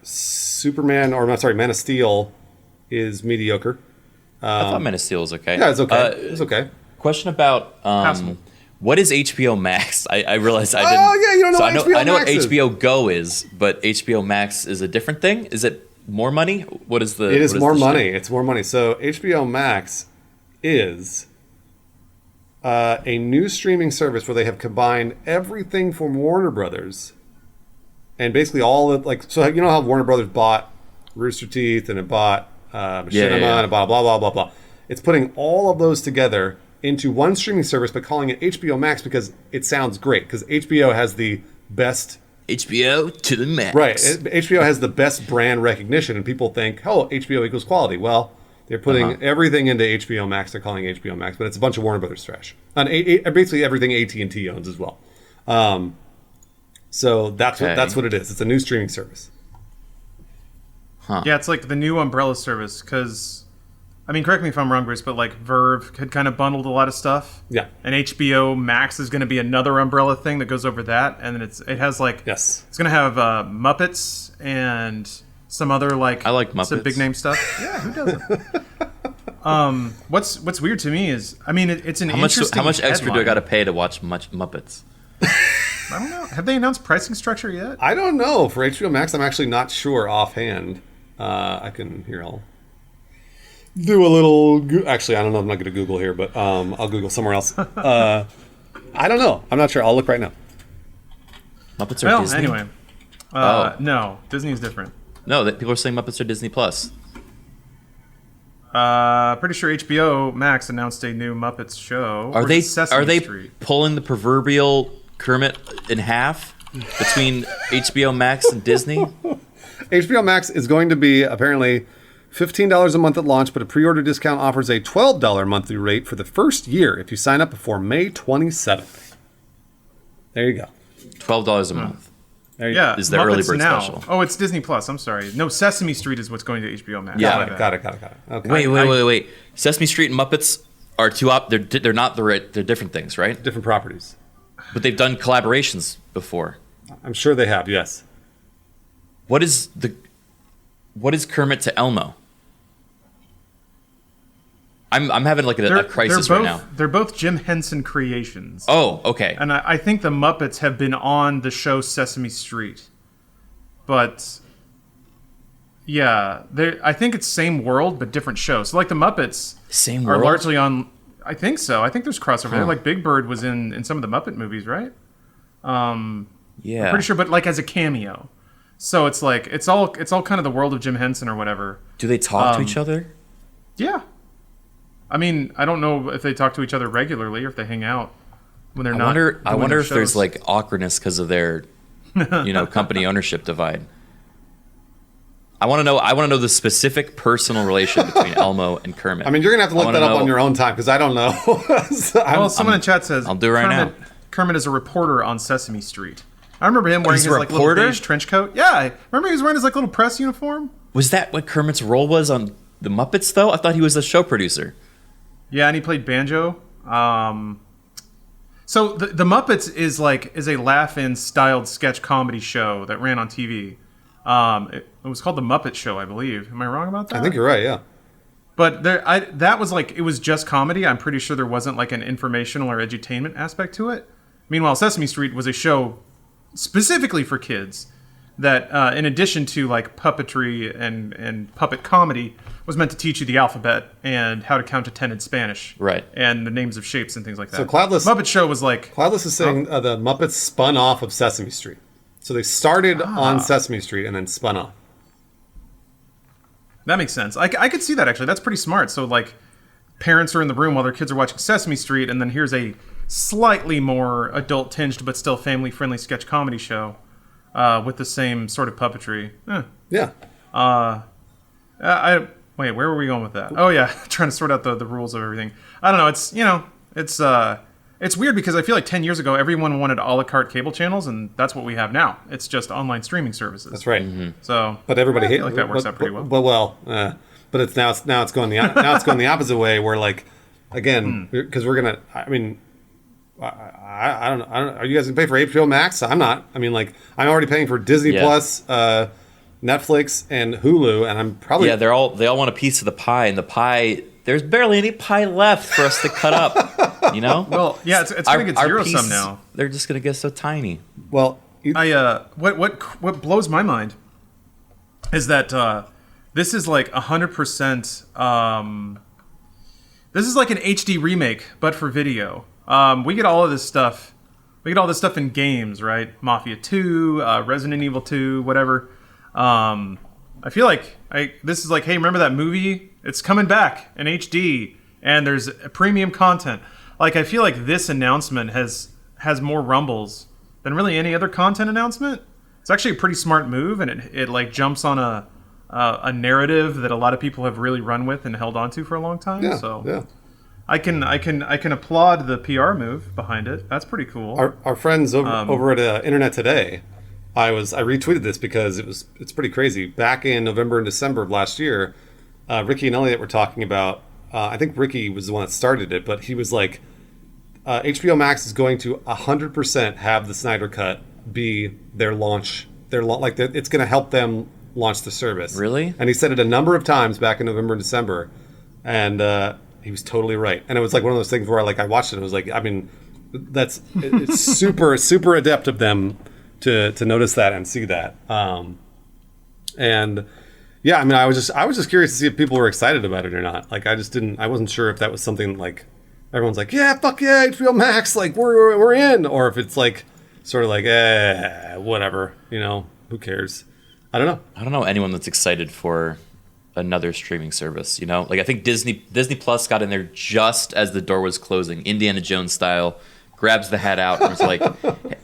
Superman, or I'm sorry, Man of Steel is mediocre. I thought Man of Steel was okay. Yeah, it's okay. It's okay. Question about what is HBO Max? I realized I didn't. Oh yeah, you don't know so what HBO Max I know what is. HBO Go is, but HBO Max is a different thing. Is it more money? What is the? It is more money. Shit? It's more money. So HBO Max is a new streaming service where they have combined everything from Warner Brothers, and basically all of, like, so you know how Warner Brothers bought Rooster Teeth and it bought Machinima and it bought blah blah blah blah. It's putting all of those together into one streaming service, but calling it HBO Max because it sounds great, because HBO has the best. HBO to the max. Right. HBO has the best brand recognition, and people think, oh, HBO equals quality. Well, they're putting everything into HBO Max. They're calling it HBO Max, but it's a bunch of Warner Brothers trash. And basically everything AT&T owns as well. So that's what it is. It's a new streaming service. Huh. Yeah, it's like the new umbrella service, because, I mean, correct me if I'm wrong, Bruce, but like Verve had kind of bundled a lot of stuff. Yeah. And HBO Max is going to be another umbrella thing that goes over that, and then it has like Yes. it's going to have Muppets and some other like I like Muppets. some big name stuff. Yeah, who doesn't? What's weird to me is, I mean, it's an interesting. How much extra do I headline. got to pay to watch Muppets? I don't know. Have they announced pricing structure yet? I don't know. For HBO Max, I'm actually not sure offhand. I can I'll do a little. Actually, I don't know. I'm not going to Google here, but I'll Google somewhere else. I don't know. I'm not sure. I'll look right now. Muppets are Disney. Anyway, no, Disney's different. No, people are saying Muppets are Disney Plus. Pretty sure HBO Max announced a new Muppets show. Are Or they is it Sesame are they Street? pulling the proverbial Kermit in half between HBO Max and Disney? HBO Max is going to be apparently $15 a month at launch, but a pre-order discount offers a $12 monthly rate for the first year if you sign up before May 27th. There you go. $12 a month. There you Yeah, Is the early Muppets bird now. special. Oh, it's Disney Plus. I'm sorry. No, Sesame Street is what's going to HBO Max. Yeah. My bad. Got it. Okay. Wait. Sesame Street and Muppets are they're not they're different things, right? Different properties. But they've done collaborations before. I'm sure they have, yes. What is Kermit to Elmo? I'm having like a crisis right now. They're both Jim Henson creations. Oh, okay. And I think the Muppets have been on the show Sesame Street. But, yeah, I think it's same world, but different show. So, like, the Muppets Same are world? largely on... I think so. I think there's crossover there. Huh. Like, Big Bird was in some of the Muppet movies, right? Yeah. I'm pretty sure, but, like, as a cameo. So it's like, it's all kind of the world of Jim Henson or whatever. Do they talk to each other? Yeah. I mean, I don't know if they talk to each other regularly or if they hang out when they're not. I wonder doing if there's shows. like awkwardness because of their company ownership divide. I want to know. I want to know the specific personal relation between Elmo and Kermit. I mean, you're gonna have to look that up on your own time because I don't know. Someone in chat says I'll do it right now. Kermit is a reporter on Sesame Street. I remember him wearing his like little beige trench coat. Yeah, I remember he was wearing his like little press uniform. Was that what Kermit's role was on the Muppets? Though I thought he was a show producer. Yeah, and he played banjo. So the Muppets is a laugh-in styled sketch comedy show that ran on TV. It was called The Muppet Show, I believe. Am I wrong about that? I think you're right, yeah. But that was it was just comedy. I'm pretty sure there wasn't like an informational or edutainment aspect to it. Meanwhile, Sesame Street was a show specifically for kids that, in addition to like puppetry and puppet comedy, was meant to teach you the alphabet and how to count to 10 in Spanish. Right. And the names of shapes and things like that. So Cloudless... Muppet Show was like... Cloudless is saying the Muppets spun off of Sesame Street. So they started on Sesame Street and then spun off. That makes sense. I could see that, actually. That's pretty smart. So, like, parents are in the room while their kids are watching Sesame Street, and then here's a slightly more adult-tinged but still family-friendly sketch comedy show with the same sort of puppetry. Yeah. Wait, where were we going with that? Oh, yeah, trying to sort out the rules of everything. I don't know. It's weird because I feel like 10 years ago, everyone wanted a la carte cable channels, and that's what we have now. It's just online streaming services. That's right. Mm-hmm. So, but everybody hates like that works out pretty well. But it's now it's going the opposite way. Where like again, because we're gonna. I mean, I don't know. Are you guys gonna pay for HBO Max? I'm not. I mean, like I'm already paying for Disney Plus, Netflix, and Hulu, and I'm probably they all want a piece of the pie, and the pie. There's barely any pie left for us to cut up, you know? Well, yeah, it's going to get zero-sum now. They're just going to get so tiny. Well, what blows my mind is that this is like 100%. This is like an HD remake, but for video. We get all of this stuff. We get all this stuff in games, right? Mafia 2, Resident Evil 2, whatever. I feel like this is like, hey, remember that movie? It's coming back in HD, and there's premium content. Like, I feel like this announcement has more rumbles than really any other content announcement. It's actually a pretty smart move, and it like jumps on a narrative that a lot of people have really run with and held onto for a long time. Yeah, so yeah. I can applaud the PR move behind it. That's pretty cool. Our friends over at Internet Today, I retweeted this because it's pretty crazy. Back in November and December of last year, Ricky and Elliot were talking about. I think Ricky was the one that started it, but he was like, HBO Max is going to 100% have the Snyder Cut be their launch. It's going to help them launch the service. Really? And he said it a number of times back in November and December, and he was totally right. And it was like one of those things where I watched it and it was like, I mean, it's super super adept of them to notice that and see that. And yeah, I mean, I was just curious to see if people were excited about it or not. Like, I wasn't sure if that was something like everyone's like, yeah, fuck yeah, HBO Max, like we're in, or if it's like sort of like, whatever, who cares? I don't know anyone that's excited for another streaming service. Like I think Disney Plus got in there just as the door was closing, Indiana Jones style, grabs the hat out and was like,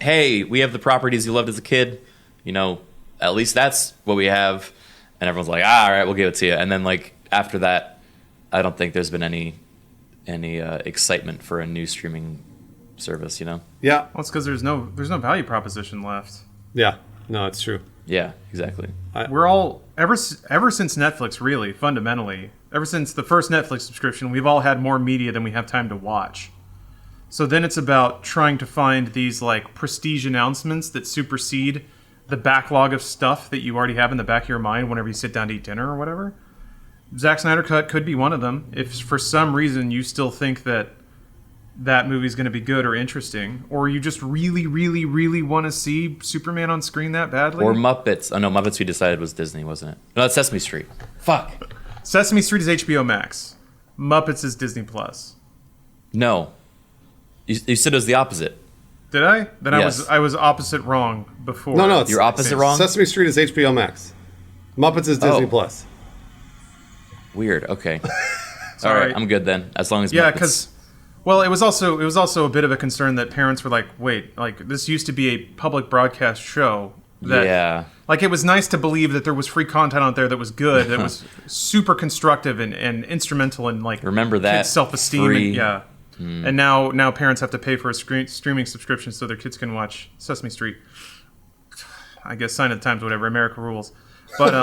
hey, we have the properties you loved as a kid, at least that's what we have. And everyone's like, all right, we'll give it to you. And then like after that, I don't think there's been any excitement for a new streaming service, Yeah. Well, it's because there's no value proposition left. Yeah. No, it's true. Yeah, exactly. We're all ever since Netflix, really, fundamentally, ever since the first Netflix subscription, we've all had more media than we have time to watch. So then it's about trying to find these like prestige announcements that supersede the backlog of stuff that you already have in the back of your mind whenever you sit down to eat dinner or whatever. Zack Snyder Cut could be one of them. If for some reason you still think that movie's going to be good or interesting, or you just really, really, really want to see Superman on screen that badly. Or Muppets. Oh, no, Muppets we decided was Disney, wasn't it? No, that's Sesame Street. Fuck. Sesame Street is HBO Max. Muppets is Disney Plus. No. You said it was the opposite. Did I? Then Yes. I was opposite wrong before. No, it's You're opposite wrong? Sesame Street is HBO Max. Muppets is Disney Plus. Weird. Okay. All Sorry. right, I'm good then. As long as Yeah, Muppets. because Well, it was also a bit of a concern that parents were like, wait, like this used to be a public broadcast show. That, Yeah. Like it was nice to believe that there was free content out there that was good, that was super constructive and instrumental in like Remember that kids' self-esteem. free- And, yeah. And now parents have to pay for a streaming subscription so their kids can watch Sesame Street. I guess sign of the times, whatever. America rules. But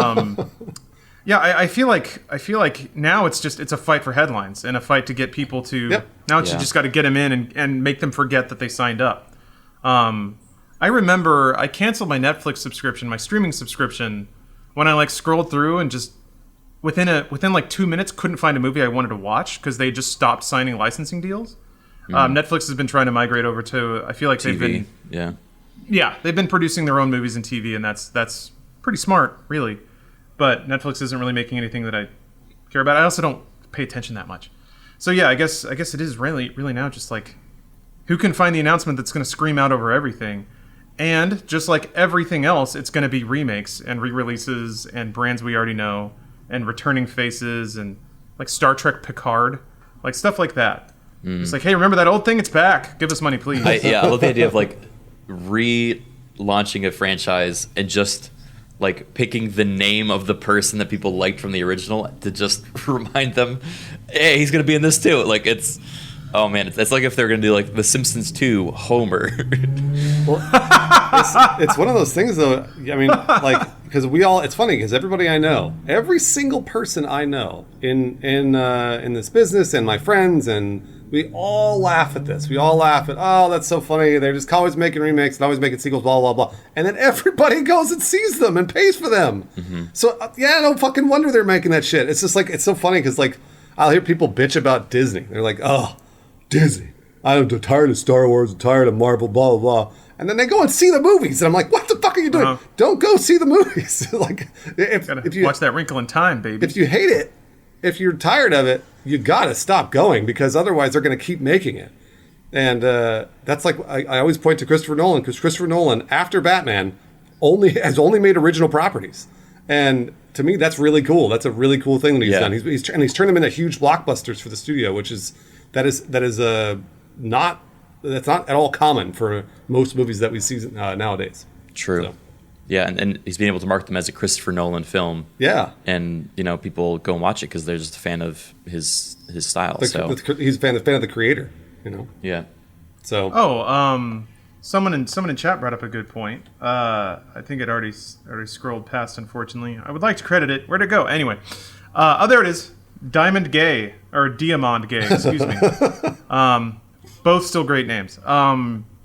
yeah, I feel like now it's a fight for headlines and a fight to get people to. Yep. Now it's Yeah. just got to get them in and make them forget that they signed up. I remember I canceled my Netflix subscription, my streaming subscription, when I like scrolled through and just within like 2 minutes couldn't find a movie I wanted to watch because they just stopped signing licensing deals. Netflix has been trying to migrate over to. I feel like they've TV. been. Yeah. They've been producing their own movies and TV, and that's pretty smart, really. But Netflix isn't really making anything that I care about. I also don't pay attention that much. So yeah, I guess it is really now just like who can find the announcement that's going to scream out over everything. And just like everything else, it's going to be remakes and re-releases and brands we already know and returning faces and like Star Trek Picard, like stuff like that. It's like, hey, remember that old thing? It's back. Give us money, please. I love the idea of like relaunching a franchise and just like picking the name of the person that people liked from the original to just remind them, hey, he's gonna be in this too. Like it's, oh man, it's like if they're gonna do like The Simpsons 2 Homer. It's one of those things, though. I mean, like, because it's funny because everybody I know, every single person I know in this business and my friends, and we all laugh at this. We all laugh at, oh, that's so funny. They're just always making remakes and always making sequels, blah, blah, blah. And then everybody goes and sees them and pays for them. So, yeah, no fucking wonder they're making that shit. It's just like, it's so funny because, like, I'll hear people bitch about Disney. They're like, oh, Disney. I'm tired of Star Wars, I'm tired of Marvel, blah, blah, blah. And then they go and see the movies. And I'm like, what the fuck are you doing? Don't go see the movies. Like, if you watch that Wrinkle in Time, baby. If you hate it, if you're tired of it, you gotta stop going because otherwise they're gonna keep making it. And that's like I always point to Christopher Nolan because Christopher Nolan, after Batman, has only made original properties. And to me, that's really cool. That's a really cool thing that he's done. He's turned them into huge blockbusters for the studio, which is not at all common for most movies that we see nowadays. True. So. Yeah, and he's been able to market them as a Christopher Nolan film. Yeah. And, people go and watch it because they're just a fan of his style. He's a fan of the creator, Yeah. So. Someone in chat brought up a good point. I think it already scrolled past, unfortunately. I would like to credit it. Where'd it go? Anyway. There it is. Diamond Gay, or Diamond Gay, excuse me. Both still great names.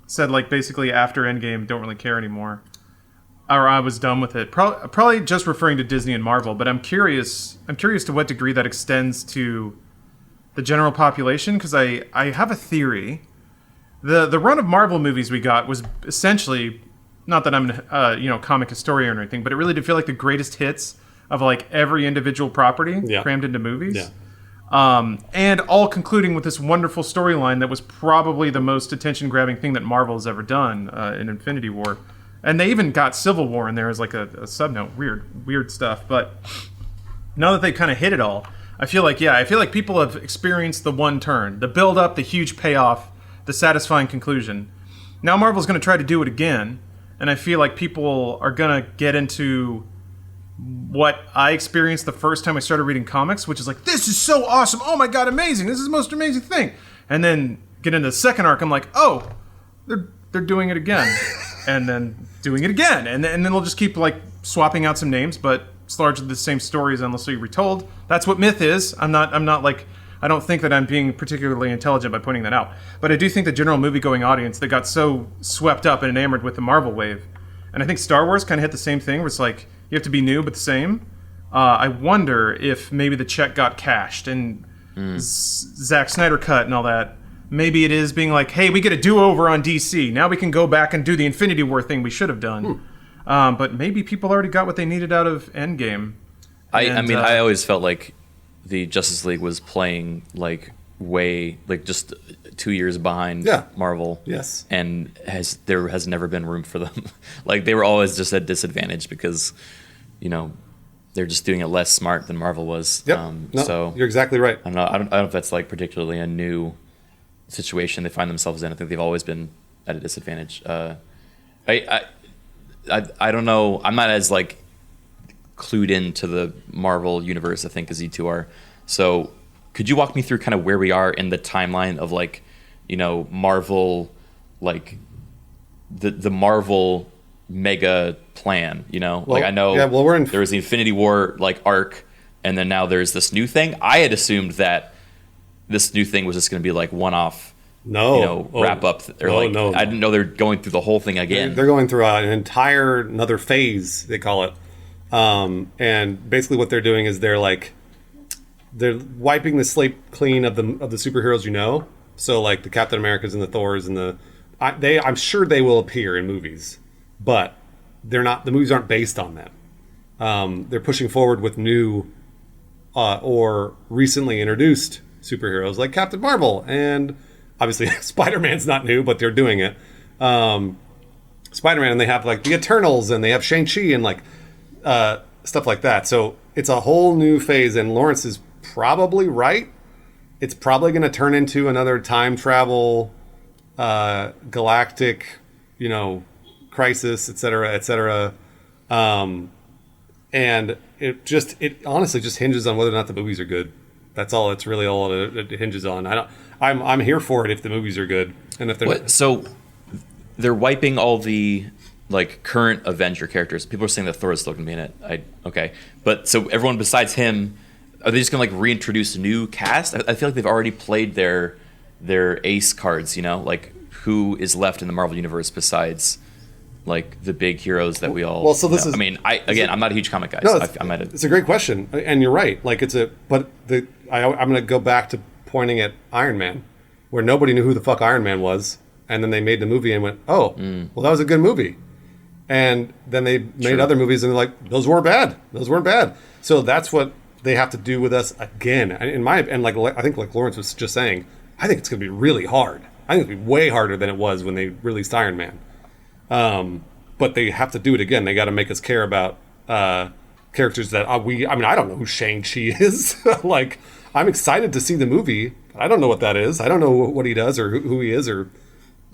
Said, like, basically after Endgame, don't really care anymore. Or I was done with it. Probably just referring to Disney and Marvel, but I'm curious to what degree that extends to the general population, because I have a theory. The run of Marvel movies we got was essentially, not that I'm a comic historian or anything, but it really did feel like the greatest hits of like every individual property crammed into movies. Yeah. And all concluding with this wonderful storyline that was probably the most attention-grabbing thing that Marvel has ever done in Infinity War. And they even got Civil War in there as like a sub-note. Weird stuff. But now that they kind of hit it all, I feel like people have experienced the one turn, the build-up, the huge payoff, the satisfying conclusion. Now Marvel's going to try to do it again, and I feel like people are going to get into what I experienced the first time I started reading comics, which is like, this is so awesome, oh my god, amazing, this is the most amazing thing. And then get into the second arc, I'm like, oh, they're doing it again. And then doing it again. And then they'll just keep like swapping out some names, but it's largely the same stories endlessly retold. That's what myth is. I'm not like, I don't think that I'm being particularly intelligent by pointing that out. But I do think the general movie-going audience that got so swept up and enamored with the Marvel wave. And I think Star Wars kind of hit the same thing, where it's like, you have to be new but the same. I wonder if maybe the check got cashed and Zack Snyder cut and all that. Maybe it is being like, hey, we get a do-over on DC. Now we can go back and do the Infinity War thing we should have done. But maybe people already got what they needed out of Endgame. I always felt like the Justice League was playing like way, like just 2 years behind Marvel. Yes. And there has never been room for them. Like they were always just at disadvantage because, they're just doing it less smart than Marvel was. Yep. So you're exactly right. I don't know if that's like particularly a new situation they find themselves in. I think they've always been at a disadvantage. I don't know. I'm not as like clued into the Marvel universe, I think, as you two are. So could you walk me through kind of where we are in the timeline of like, Marvel, like the Marvel mega plan, like I know there was the Infinity War like arc, and then now there's this new thing. I had assumed that this new thing was just going to be like one-off, wrap up. No. I didn't know they're going through the whole thing again. They're going through an entire another phase, they call it. And basically what they're doing is they're wiping the slate clean of the superheroes, So like the Captain Americas and the Thors and I'm sure they will appear in movies, but they're not. The movies aren't based on them. They're pushing forward with new or recently introduced superheroes like Captain Marvel, and obviously Spider-Man's not new, but they're doing it. Spider-Man, and they have like the Eternals, and they have Shang-Chi, and like stuff like that. So it's a whole new phase, and Lawrence is probably right. It's probably going to turn into another time travel, galactic, crisis, et cetera, and it honestly just hinges on whether or not the movies are good. That's all. It's really all it hinges on. I'm here for it if the movies are good, and if they're so they're wiping all the like current Avenger characters. People are saying that Thor is still going to be in it. Okay, but so everyone besides him, are they just going to like reintroduce a new cast? I feel like they've already played their ace cards. Like who is left in the Marvel universe besides like the big heroes that we all. Well, so this know. is. I mean, I'm not a huge comic guy. No, so it's a great question, and you're right. Like I'm going to go back to pointing at Iron Man, where nobody knew who the fuck Iron Man was, and then they made the movie and went, well, that was a good movie, and then they made other movies and they're like, those weren't bad. So that's what they have to do with us again. I think like Lawrence was just saying, I think it's going to be really hard. I think it's going to be way harder than it was when they released Iron Man. But they have to do it again. They got to make us care about characters that I don't know who Shang-Chi is. Like, I'm excited to see the movie, but I don't know what that is. I don't know what he does or who he is,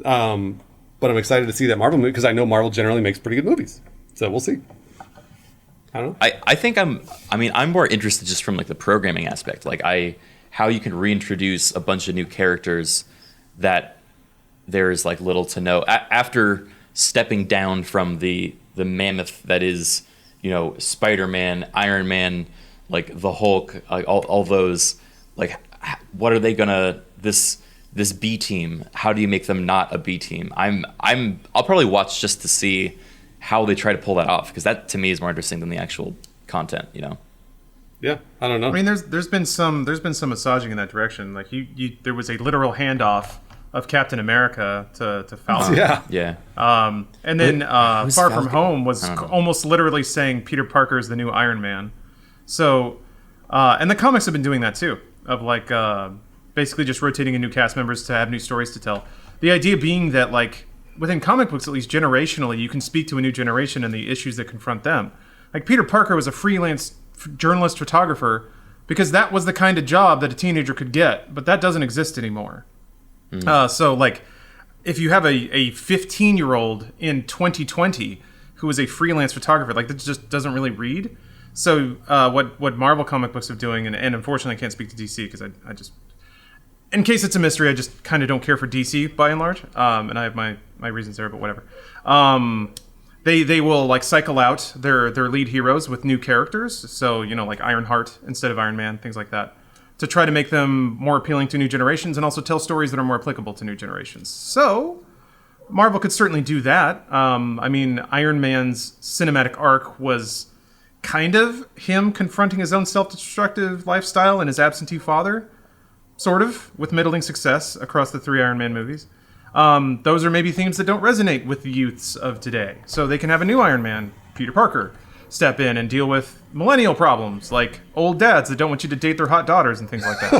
but I'm excited to see that Marvel movie because I know Marvel generally makes pretty good movies. So we'll see. I don't know. I think I'm more interested just from like the programming aspect, like how you can reintroduce a bunch of new characters that there's like little to no after stepping down from the mammoth that is Spider-Man, Iron Man, like the Hulk, like all those, like what are they gonna this B team? How do you make them not a B team? I'll probably watch just to see how they try to pull that off, because that to me is more interesting than the actual content. Yeah, I don't know. I mean, there's been some massaging in that direction. Like there was a literal handoff of Captain America to Falcon. Yeah. And then Far From Home was almost literally saying Peter Parker is the new Iron Man. So, and the comics have been doing that too, of like basically just rotating in new cast members to have new stories to tell. The idea being that like within comic books, at least generationally, you can speak to a new generation and the issues that confront them. Like Peter Parker was a freelance journalist photographer because that was the kind of job that a teenager could get, but that doesn't exist anymore. So like if you have a 15-year-old in 2020 who is a freelance photographer, like that just doesn't really read. So what Marvel comic books are doing, and unfortunately I can't speak to DC because I just, in case it's a mystery, I just kind of don't care for DC by and large, and I have my reasons there, but whatever. They will like cycle out their lead heroes with new characters, so like Ironheart instead of Iron Man, things like that, to try to make them more appealing to new generations and also tell stories that are more applicable to new generations. So Marvel could certainly do that. I mean, Iron Man's cinematic arc was kind of him confronting his own self-destructive lifestyle and his absentee father, sort of, with middling success across the 3 Iron Man movies. Those are maybe themes that don't resonate with the youths of today. So they can have a new Iron Man, Peter Parker, step in and deal with millennial problems like old dads that don't want you to date their hot daughters and things like that.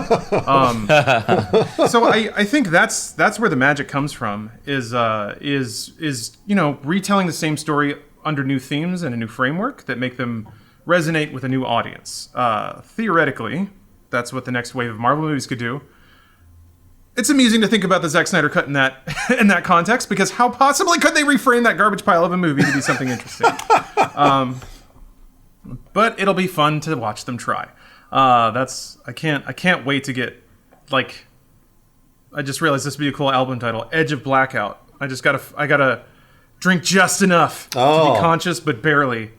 So I think that's where the magic comes from, is retelling the same story under new themes and a new framework that make them resonate with a new audience. Theoretically, that's what the next wave of Marvel movies could do. it's amusing to think about the Zack Snyder cut in that in that context, because how possibly could they reframe that garbage pile of a movie to be something interesting? But it'll be fun to watch them try. I can't wait to get, like, I just realized this would be a cool album title, Edge of Blackout. I gotta drink just enough to be conscious, but barely,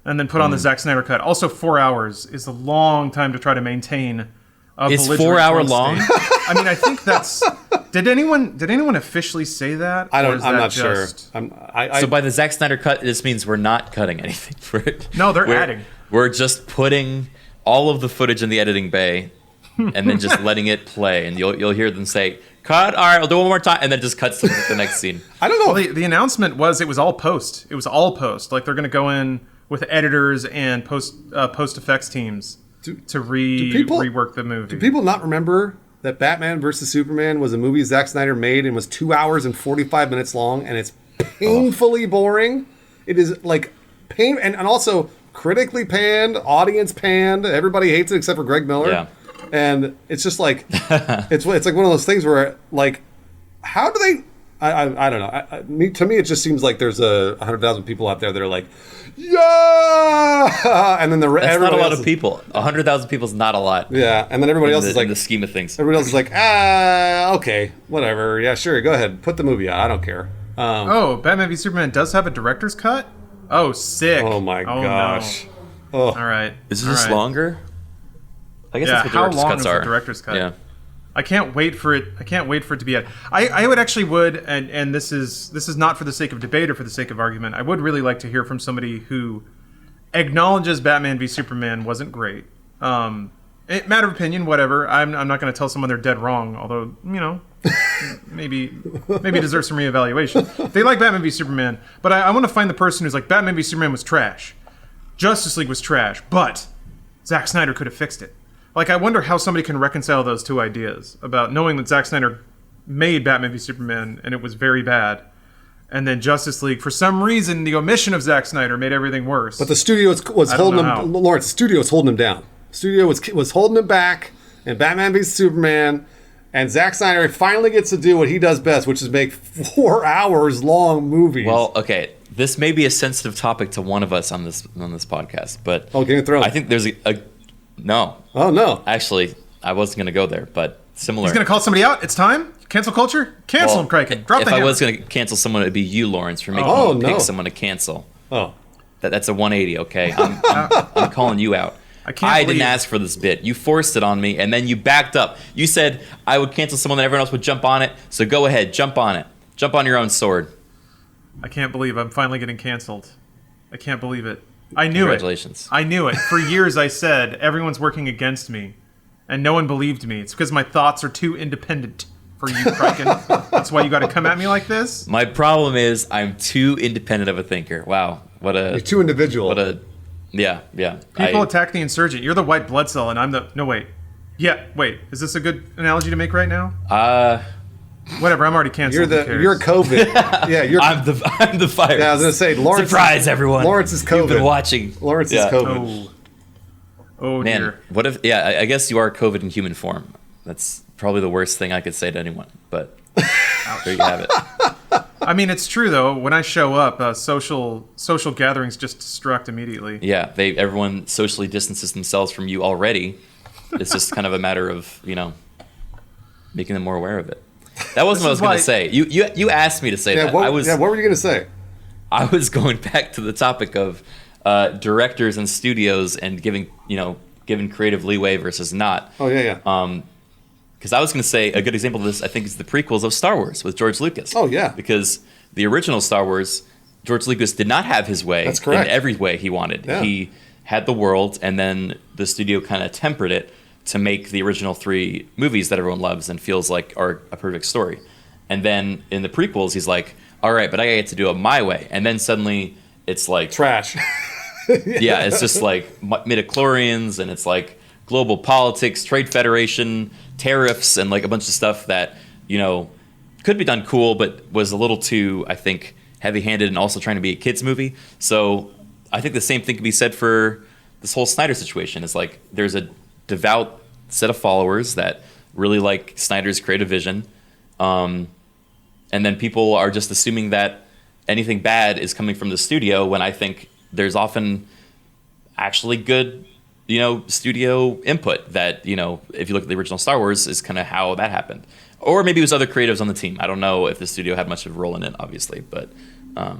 and then put on the Zack Snyder cut. Also, 4 hours is a long time to try to maintain. It's 4 hour long. I mean, I think that's. Did anyone officially say that? I'm not sure. So by the Zack Snyder cut, this means we're not cutting anything for it. No, they're adding. We're just putting all of the footage in the editing bay, and then just letting it play, and you'll hear them say, "Cut! All right, I'll do it one more time," and then just cuts to the next scene. I don't know. Well, the announcement was it was all post. It was all post. Like, they're going to go in with editors and post effects teams to rework the movie. Do people not remember that Batman vs Superman was a movie Zack Snyder made and was 2 hours and 45 minutes long, and it's painfully boring? It is like pain, and also critically panned, audience panned. Everybody hates it except for Greg Miller. Yeah. And it's just like it's like one of those things where, like, how do they? I don't know. To me, it just seems like there's 100,000 people out there that are like, yeah, and then that's not a lot of people. 100,000 people is not a lot. Yeah, and then everybody else is like, in the scheme of things. Everybody else is like, okay, whatever. Yeah, sure, go ahead, put the movie out. I don't care. Batman v Superman does have a director's cut. Oh, sick! Oh my gosh! No. Oh. All right. Is this longer? I guess Yeah, that's what how director's long cuts is are. the director's cut? Yeah. I can't wait for it. I can't wait for it to be at. I would and this is not for the sake of debate or for the sake of argument. I would really like to hear from somebody who acknowledges Batman v Superman wasn't great. Matter of opinion, whatever. I'm not going to tell someone they're dead wrong. Although, maybe deserve some reevaluation. If they like Batman v Superman, but I want to find the person who's like, Batman v Superman was trash, Justice League was trash, but Zack Snyder could have fixed it. Like, I wonder how somebody can reconcile those two ideas about knowing that Zack Snyder made Batman v Superman and it was very bad, and then Justice League, for some reason, the omission of Zack Snyder made everything worse. But the studio was holding him. Lawrence, the studio was holding him down. The studio was holding him back. And Batman v Superman, and Zack Snyder finally gets to do what he does best, which is make 4 hours long movies. Well, okay, this may be a sensitive topic to one of us on this podcast, but Game of Thrones. I think there's a no. Oh no! Actually, I wasn't going to go there, but similar. He's going to call somebody out. It's time. Cancel culture. Cancel him, Criken. Drop the hammer. If I was going to cancel someone, it'd be you, Lawrence, for making me pick someone to cancel. Oh, that's a 180. Okay, I'm calling you out. I didn't ask for this bit. You forced it on me, and then you backed up. You said I would cancel someone, that everyone else would jump on it. So go ahead, jump on it. Jump on your own sword. I can't believe I'm finally getting canceled. I can't believe it. I knew Congratulations. I knew it. For years I said, everyone's working against me. And no one believed me. It's because my thoughts are too independent for you, Criken. That's why you got to come at me like this? My problem is I'm too independent of a thinker. Wow. You're too individual. Yeah. People attack the insurgent. You're the white blood cell, and I'm the... No, wait. Yeah, wait. Is this a good analogy to make right now? Whatever, I'm already canceled. You're COVID. Yeah, I'm the virus. Yeah, I was gonna say, Lawrence. Surprise, everyone! Lawrence is COVID. You've been watching. Lawrence is COVID. Oh man, dear. What if? Yeah, I guess you are COVID in human form. That's probably the worst thing I could say to anyone. But there you have it. I mean, it's true though. When I show up, social gatherings just destruct immediately. Yeah, everyone socially distances themselves from you already. It's just kind of a matter of making them more aware of it. That wasn't what I was going to say. You asked me to say that. What were you going to say? I was going back to the topic of directors and studios and giving creative leeway versus not. Oh yeah. Because I was going to say a good example of this, I think, is the prequels of Star Wars with George Lucas. Oh yeah. Because the original Star Wars, George Lucas did not have his way. That's correct. In every way he wanted. Yeah. He had the world, and then the studio kind of tempered it to make the original 3 movies that everyone loves and feels like are a perfect story. And then in the prequels, he's like, all right, but I get to do it my way. And then suddenly it's like... trash. Yeah, it's just like midichlorians, and it's like global politics, trade federation, tariffs, and like a bunch of stuff that, could be done cool, but was a little too, I think, heavy-handed and also trying to be a kid's movie. So I think the same thing could be said for this whole Snyder situation. It's like there's a devout set of followers that really like Snyder's creative vision. And then people are just assuming that anything bad is coming from the studio, when I think there's often actually good, studio input that, if you look at the original Star Wars, is kind of how that happened. Or maybe it was other creatives on the team. I don't know if the studio had much of a role in it, obviously, but I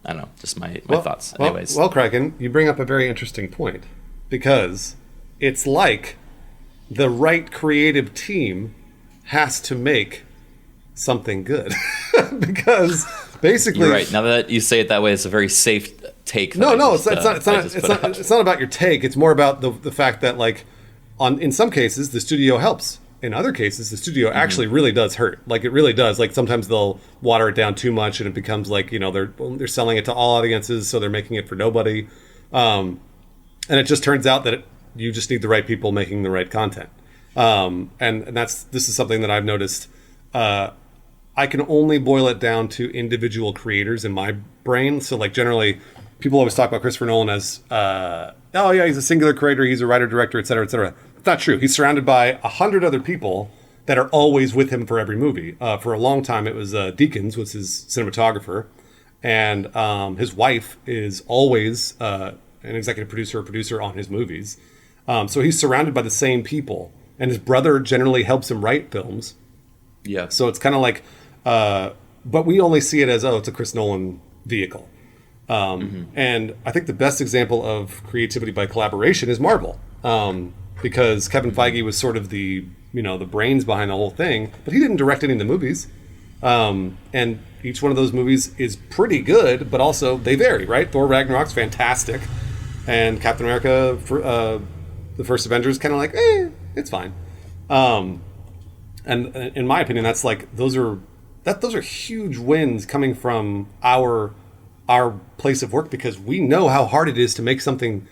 don't know, just my thoughts. Anyways. Well, Criken, you bring up a very interesting point, because it's like the right creative team has to make something good. Because basically, you're right. Now that you say it that way, it's a very safe take. No, it's not about your take. It's more about the fact that, like, in some cases the studio helps. In other cases, the studio actually really does hurt. Like, it really does. Like, sometimes they'll water it down too much, and it becomes like, they're selling it to all audiences, so they're making it for nobody. And it just turns out that you just need the right people making the right content. And this is something that I've noticed. I can only boil it down to individual creators in my brain. So, like, generally, people always talk about Christopher Nolan as, oh yeah, he's a singular creator, he's a writer, director, et cetera, et cetera. It's not true. He's surrounded by 100 other people that are always with him for every movie. For a long time, it was Deakins was his cinematographer, and his wife is always an executive producer or producer on his movies. So he's surrounded by the same people, and his brother generally helps him write films. Yeah. So it's kind of like, but we only see it as, it's a Chris Nolan vehicle. And I think the best example of creativity by collaboration is Marvel. Because Kevin Feige was sort of the brains behind the whole thing, but he didn't direct any of the movies. And each one of those movies is pretty good, but also they vary, right? Thor Ragnarok's fantastic, and Captain America, the first Avengers, kind of like, it's fine. And in my opinion, that's like, those are huge wins coming from our place of work, because we know how hard it is to make something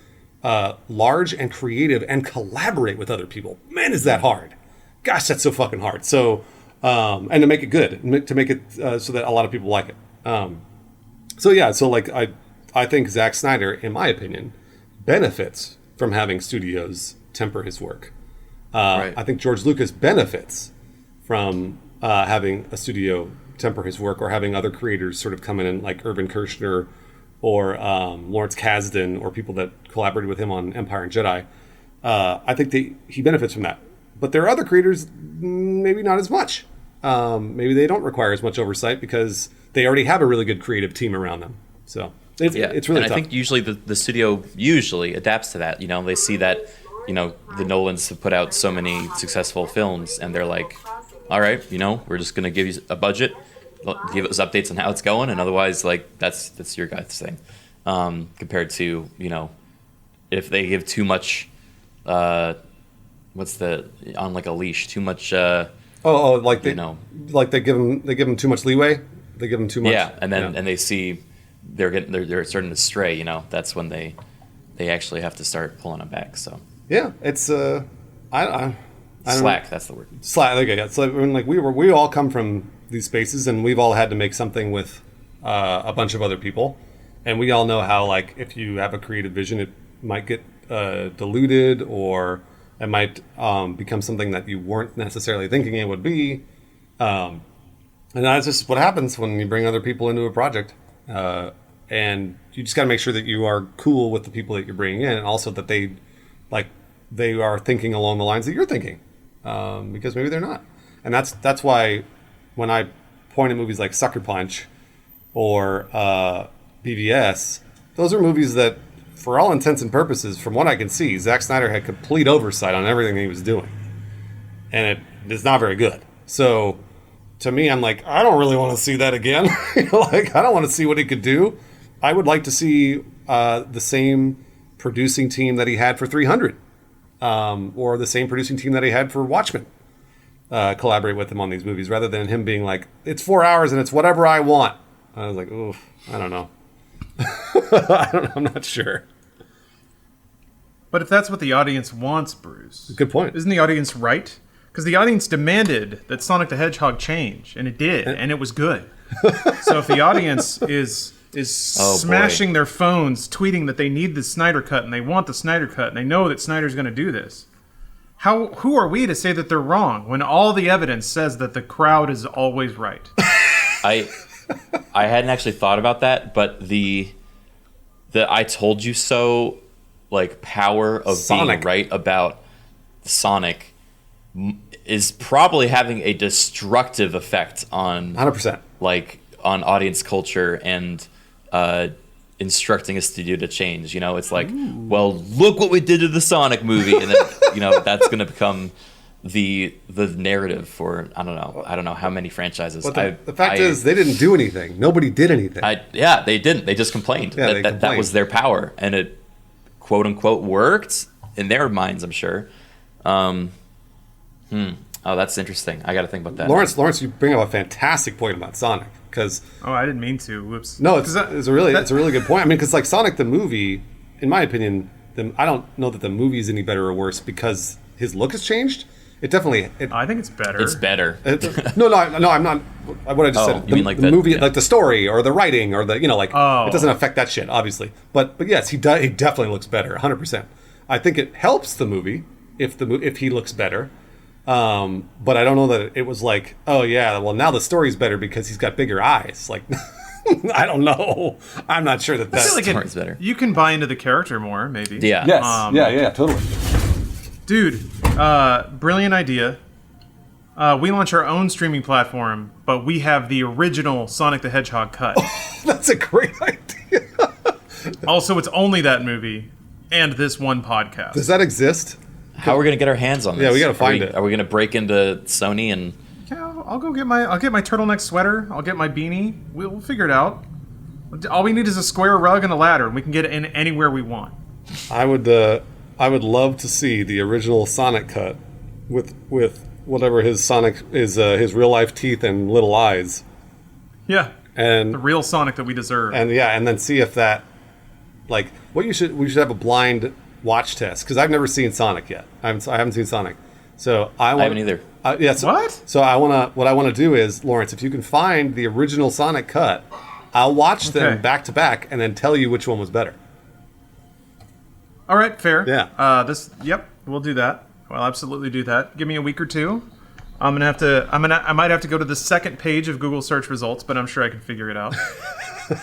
large and creative and collaborate with other people. Man, is that hard. Gosh, that's so fucking hard. So, and to make it good, to make it so that a lot of people like it. So like, I think Zack Snyder, in my opinion, benefits from having studios temper his work. Right. I think George Lucas benefits from having a studio temper his work, or having other creators sort of come in, and like Irvin Kershner or Lawrence Kasdan, or people that collaborated with him on Empire and Jedi. I think he benefits from that. But there are other creators, maybe not as much. Maybe they don't require as much oversight because they already have a really good creative team around them. So it's really tough. I think usually the studio usually adapts to that. They see that, the Nolans have put out so many successful films, and they're like, all right, we're just going to give you a budget, give us updates on how it's going, and otherwise, like, that's your guys' thing. Compared to, if they give too much, on like a leash, too much. Like they give them too much leeway. They give them too much. Yeah, and then and they see they're starting to stray. That's when they actually have to start pulling them back. So yeah, it's I slack. That's the word. Slack. Okay, yeah. So I mean, like we all come from these spaces, and we've all had to make something with a bunch of other people, and we all know how, like, if you have a creative vision, it might get diluted, or it might become something that you weren't necessarily thinking it would be, and that's just what happens when you bring other people into a project, and you just got to make sure that you are cool with the people that you're bringing in, and also that they are thinking along the lines that you're thinking, because maybe they're not. And that's why when I point at movies like Sucker Punch or BVS, those are movies that, for all intents and purposes, from what I can see, Zack Snyder had complete oversight on everything he was doing. And it is not very good. So to me, I'm like, I don't really want to see that again. Like, I don't want to see what he could do. I would like to see the same producing team that he had for 300, or the same producing team that he had for Watchmen, collaborate with him on these movies, rather than him being like, it's 4 hours and it's whatever I want. I was like, oof, I don't know. I'm not sure. But if that's what the audience wants, Bruce, good point. Isn't the audience right? Because the audience demanded that Sonic the Hedgehog change, and it did, and it was good. So if the audience is smashing their phones, tweeting that they need the Snyder Cut and they want the Snyder Cut and they know that Snyder's going to do this, who are we to say that they're wrong when all the evidence says that the crowd is always right? I hadn't actually thought about that, but the I told you so like power of Sonic. being right about Sonic is probably having a destructive effect on 100%. like on audience culture and instructing a studio to change. You know, it's like, well, look what we did to the Sonic movie, and then that's going to become the narrative for I don't know how many franchises. But the fact is, they didn't do anything. Nobody did anything. They didn't. They just complained. Yeah, they that complained. was their power, and it quote unquote worked in their minds. I'm sure. Oh, that's interesting. I got to think about that. Lawrence, you bring up a fantastic point about Sonic because I didn't mean to. Whoops. no, it's a really good point. I mean, because like Sonic the movie, in my opinion, I don't know that the movie is any better or worse because his look has changed. It definitely. I think it's better. It's better. No, I'm not. What I just said. You mean like the movie, yeah. like the story or the writing or the Oh. it doesn't affect that shit, obviously. But yes, he definitely looks better, 100%. I think it helps the movie if he looks better. But I don't know that it was like, oh yeah, well now the story's better because he's got bigger eyes. Like, I don't know. I'm not sure that I feel that's. like Story's better. You can buy into the character more, maybe. Yeah. Yes. Yeah, totally. Dude, brilliant idea. We launch our own streaming platform, but we have the original Sonic the Hedgehog cut. That's a great idea. Also, it's only that movie and this one podcast. Does that exist? How are we gonna get our hands on this? Yeah, we gotta find it. Are we gonna break into Sony and? Yeah, I'll get my turtleneck sweater. I'll get my beanie. We'll figure it out. All we need is a square rug and a ladder, and we can get it in anywhere we want. I would love to see the original Sonic cut with whatever his Sonic is, his real life teeth and little eyes, Yeah, the and real Sonic that we deserve. and then see if that, like, we should have a blind watch test because I've never seen Sonic yet. I haven't seen Sonic, so I haven't either. What? So what I want to do is, Lawrence, if you can find the original Sonic cut, I'll watch them Okay. back to back and then tell you which one was better. All right, fair. Yeah. Yep, we'll do that. We'll absolutely do that. Give me a week or two. I might have to go to the second page of Google search results, but I'm sure I can figure it out.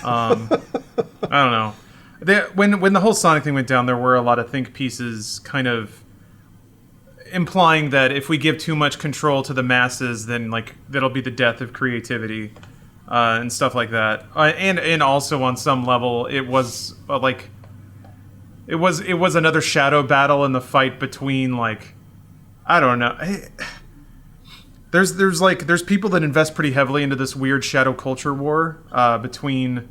I don't know. When the whole Sonic thing went down, there were a lot of think pieces kind of implying that if we give too much control to the masses, then like that'll be the death of creativity and stuff like that. And also on some level, it was It was another shadow battle in the fight between like I don't know. There's people that invest pretty heavily into this weird shadow culture war between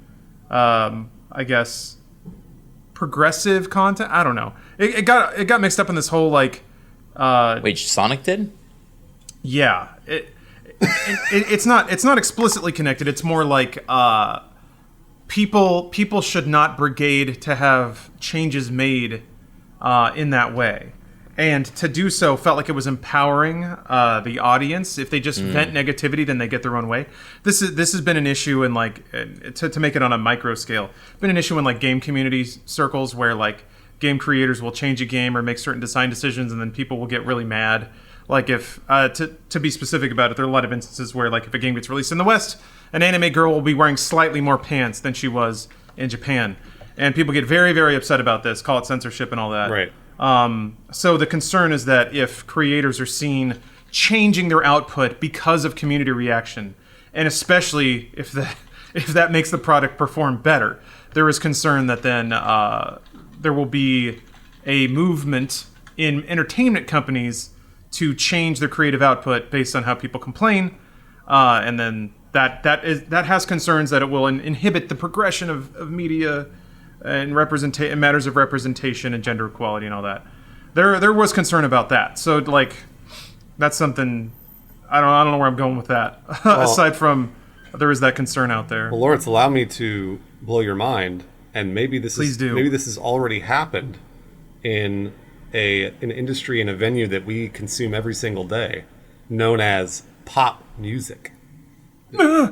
I guess progressive content. I don't know. It got mixed up in this whole like Wait, Sonic did? yeah. It's not explicitly connected. It's more like people should not brigade to have changes made in that way, and to do so felt like it was empowering the audience. If they just vent negativity, then they get their own way. This has been an issue in like to make it on a micro scale. Been an issue in like game community circles where like game creators will change a game or make certain design decisions, and then people will get really mad. Like if to be specific about it, there are a lot of instances where like if a game gets released in the West, an anime girl will be wearing slightly more pants than she was in Japan, and people get very, very upset about this. Call it censorship and all that. Right. So the concern is that if creators are seen changing their output because of community reaction, and especially if that makes the product perform better, there is concern that then there will be a movement in entertainment companies to change their creative output based on how people complain, and then that has concerns that it will inhibit the progression of media and matters of representation and gender equality and all that. There was concern about that. So like that's something I don't know where I'm going with that. Aside from there is that concern out there. Well, Lawrence, allow me to blow your mind, and maybe Please do. maybe this has already happened in an industry and a venue that we consume every single day, known as pop music.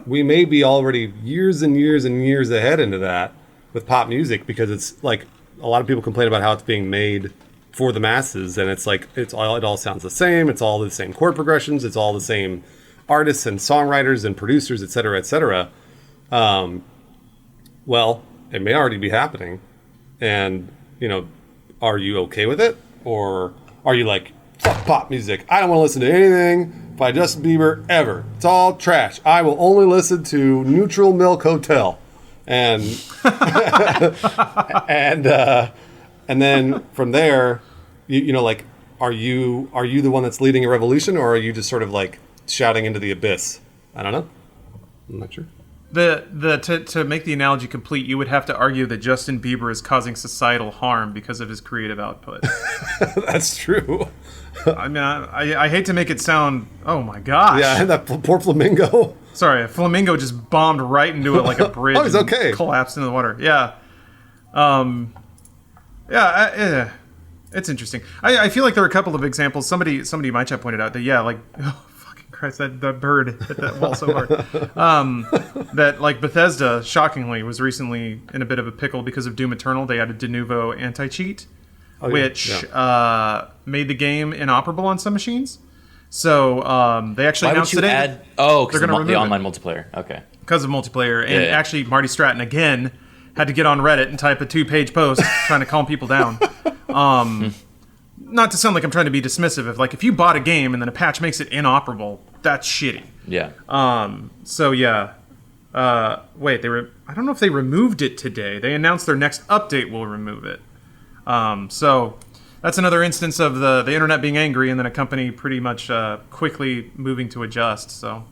We may be already years and years and years ahead into that with pop music because it's like a lot of people complain about how it's being made for the masses, and it's like it all sounds the same. It's all the same chord progressions. It's all the same artists and songwriters and producers, et cetera, et cetera. Well, it may already be happening, and are you okay with it, or are you like, fuck pop music? I don't want to listen to anything by Justin Bieber ever. It's all trash. I will only listen to Neutral Milk Hotel, and and then from there, like, are you the one that's leading a revolution, or are you just sort of like shouting into the abyss? I don't know. I'm not sure. To make the analogy complete, you would have to argue that Justin Bieber is causing societal harm because of his creative output. That's true. I mean, I hate to make it sound, oh my gosh. Yeah, and that poor flamingo. Sorry, a flamingo just bombed right into it like a bridge. Oh, he's okay. And collapsed into the water. Yeah. It's interesting. I feel like there are a couple of examples. Somebody in my chat pointed out that, yeah, like, oh, fucking Christ, that bird hit that wall so hard. That, like, Bethesda, shockingly, was recently in a bit of a pickle because of Doom Eternal. They added de novo anti-cheat, which made the game inoperable on some machines. So they actually announced today. Because the online multiplayer. Okay. Because of multiplayer. And actually, Marty Stratton, again, had to get on Reddit and type a 2-page post trying to calm people down. Not to sound like I'm trying to be dismissive of, like, if you bought a game and then a patch makes it inoperable, that's shitty. Yeah. So yeah. Wait, I don't know if they removed it today. They announced their next update will remove it. So that's another instance of the internet being angry and then a company pretty much quickly moving to adjust. So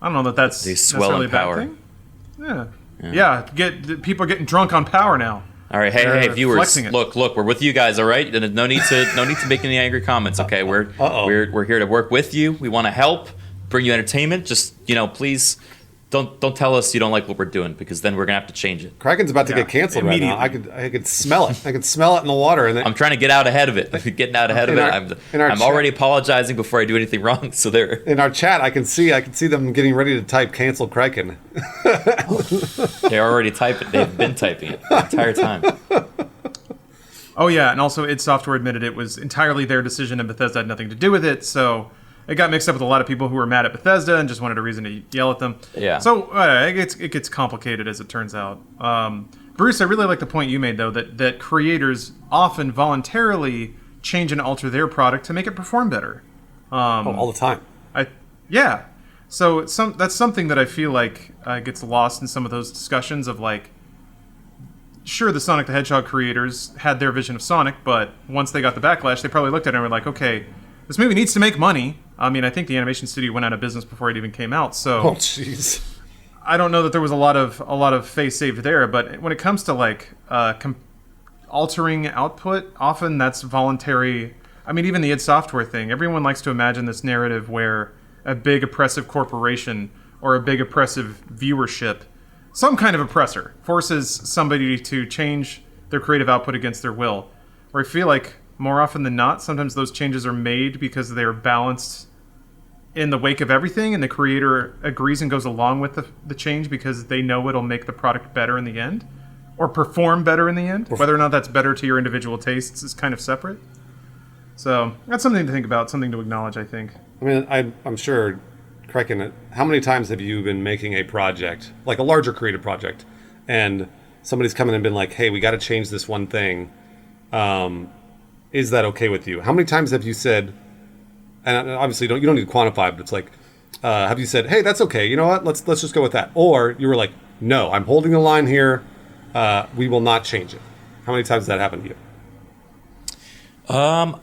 I don't know that's necessarily a bad thing. Yeah. People are getting drunk on power now. All right, hey viewers, look, we're with you guys, all right? No need to make any angry comments, okay? We're here to work with you. We want to help, bring you entertainment. Just please don't tell us you don't like what we're doing, because then we're gonna have to change it. Criken's about to get canceled right now. I could smell it. I could smell it in the water. And I'm trying to get out ahead of it. Getting out ahead of it. I'm already apologizing before I do anything wrong. So they're in our chat. I can see them getting ready to type "cancel Criken." They're already typing. They've been typing it the entire time. Oh yeah, and also id Software admitted it was entirely their decision and Bethesda had nothing to do with it. So it got mixed up with a lot of people who were mad at Bethesda and just wanted a reason to yell at them. Yeah. So it gets complicated as it turns out. Bruce, I really like the point you made, though, that creators often voluntarily change and alter their product to make it perform better. All the time. Yeah. So that's something that I feel like gets lost in some of those discussions of, like, sure, the Sonic the Hedgehog creators had their vision of Sonic, but once they got the backlash, they probably looked at it and were like, okay, this movie needs to make money. I mean, I think the animation studio went out of business before it even came out. So, oh jeez, I don't know that there was a lot of face saved there. But when it comes to, like, altering output, often that's voluntary. I mean, even the id Software thing. Everyone likes to imagine this narrative where a big oppressive corporation or a big oppressive viewership, some kind of oppressor, forces somebody to change their creative output against their will. Where I feel like more often than not, sometimes those changes are made because they're balanced in the wake of everything, and the creator agrees and goes along with the change because they know it'll make the product better in the end, or perform better in the end. Whether or not that's better to your individual tastes is kind of separate. So that's something to think about, something to acknowledge, I think. I mean, I'm sure, Criken, how many times have you been making a project, like a larger creative project, and somebody's come in and been like, hey, we got to change this one thing. Is that okay with you? How many times have you said, and obviously you don't need to quantify, but it's like, have you said, hey, that's okay, you know what, let's just go with that? Or you were like, no, I'm holding the line here, we will not change it. How many times has that happened to you? Now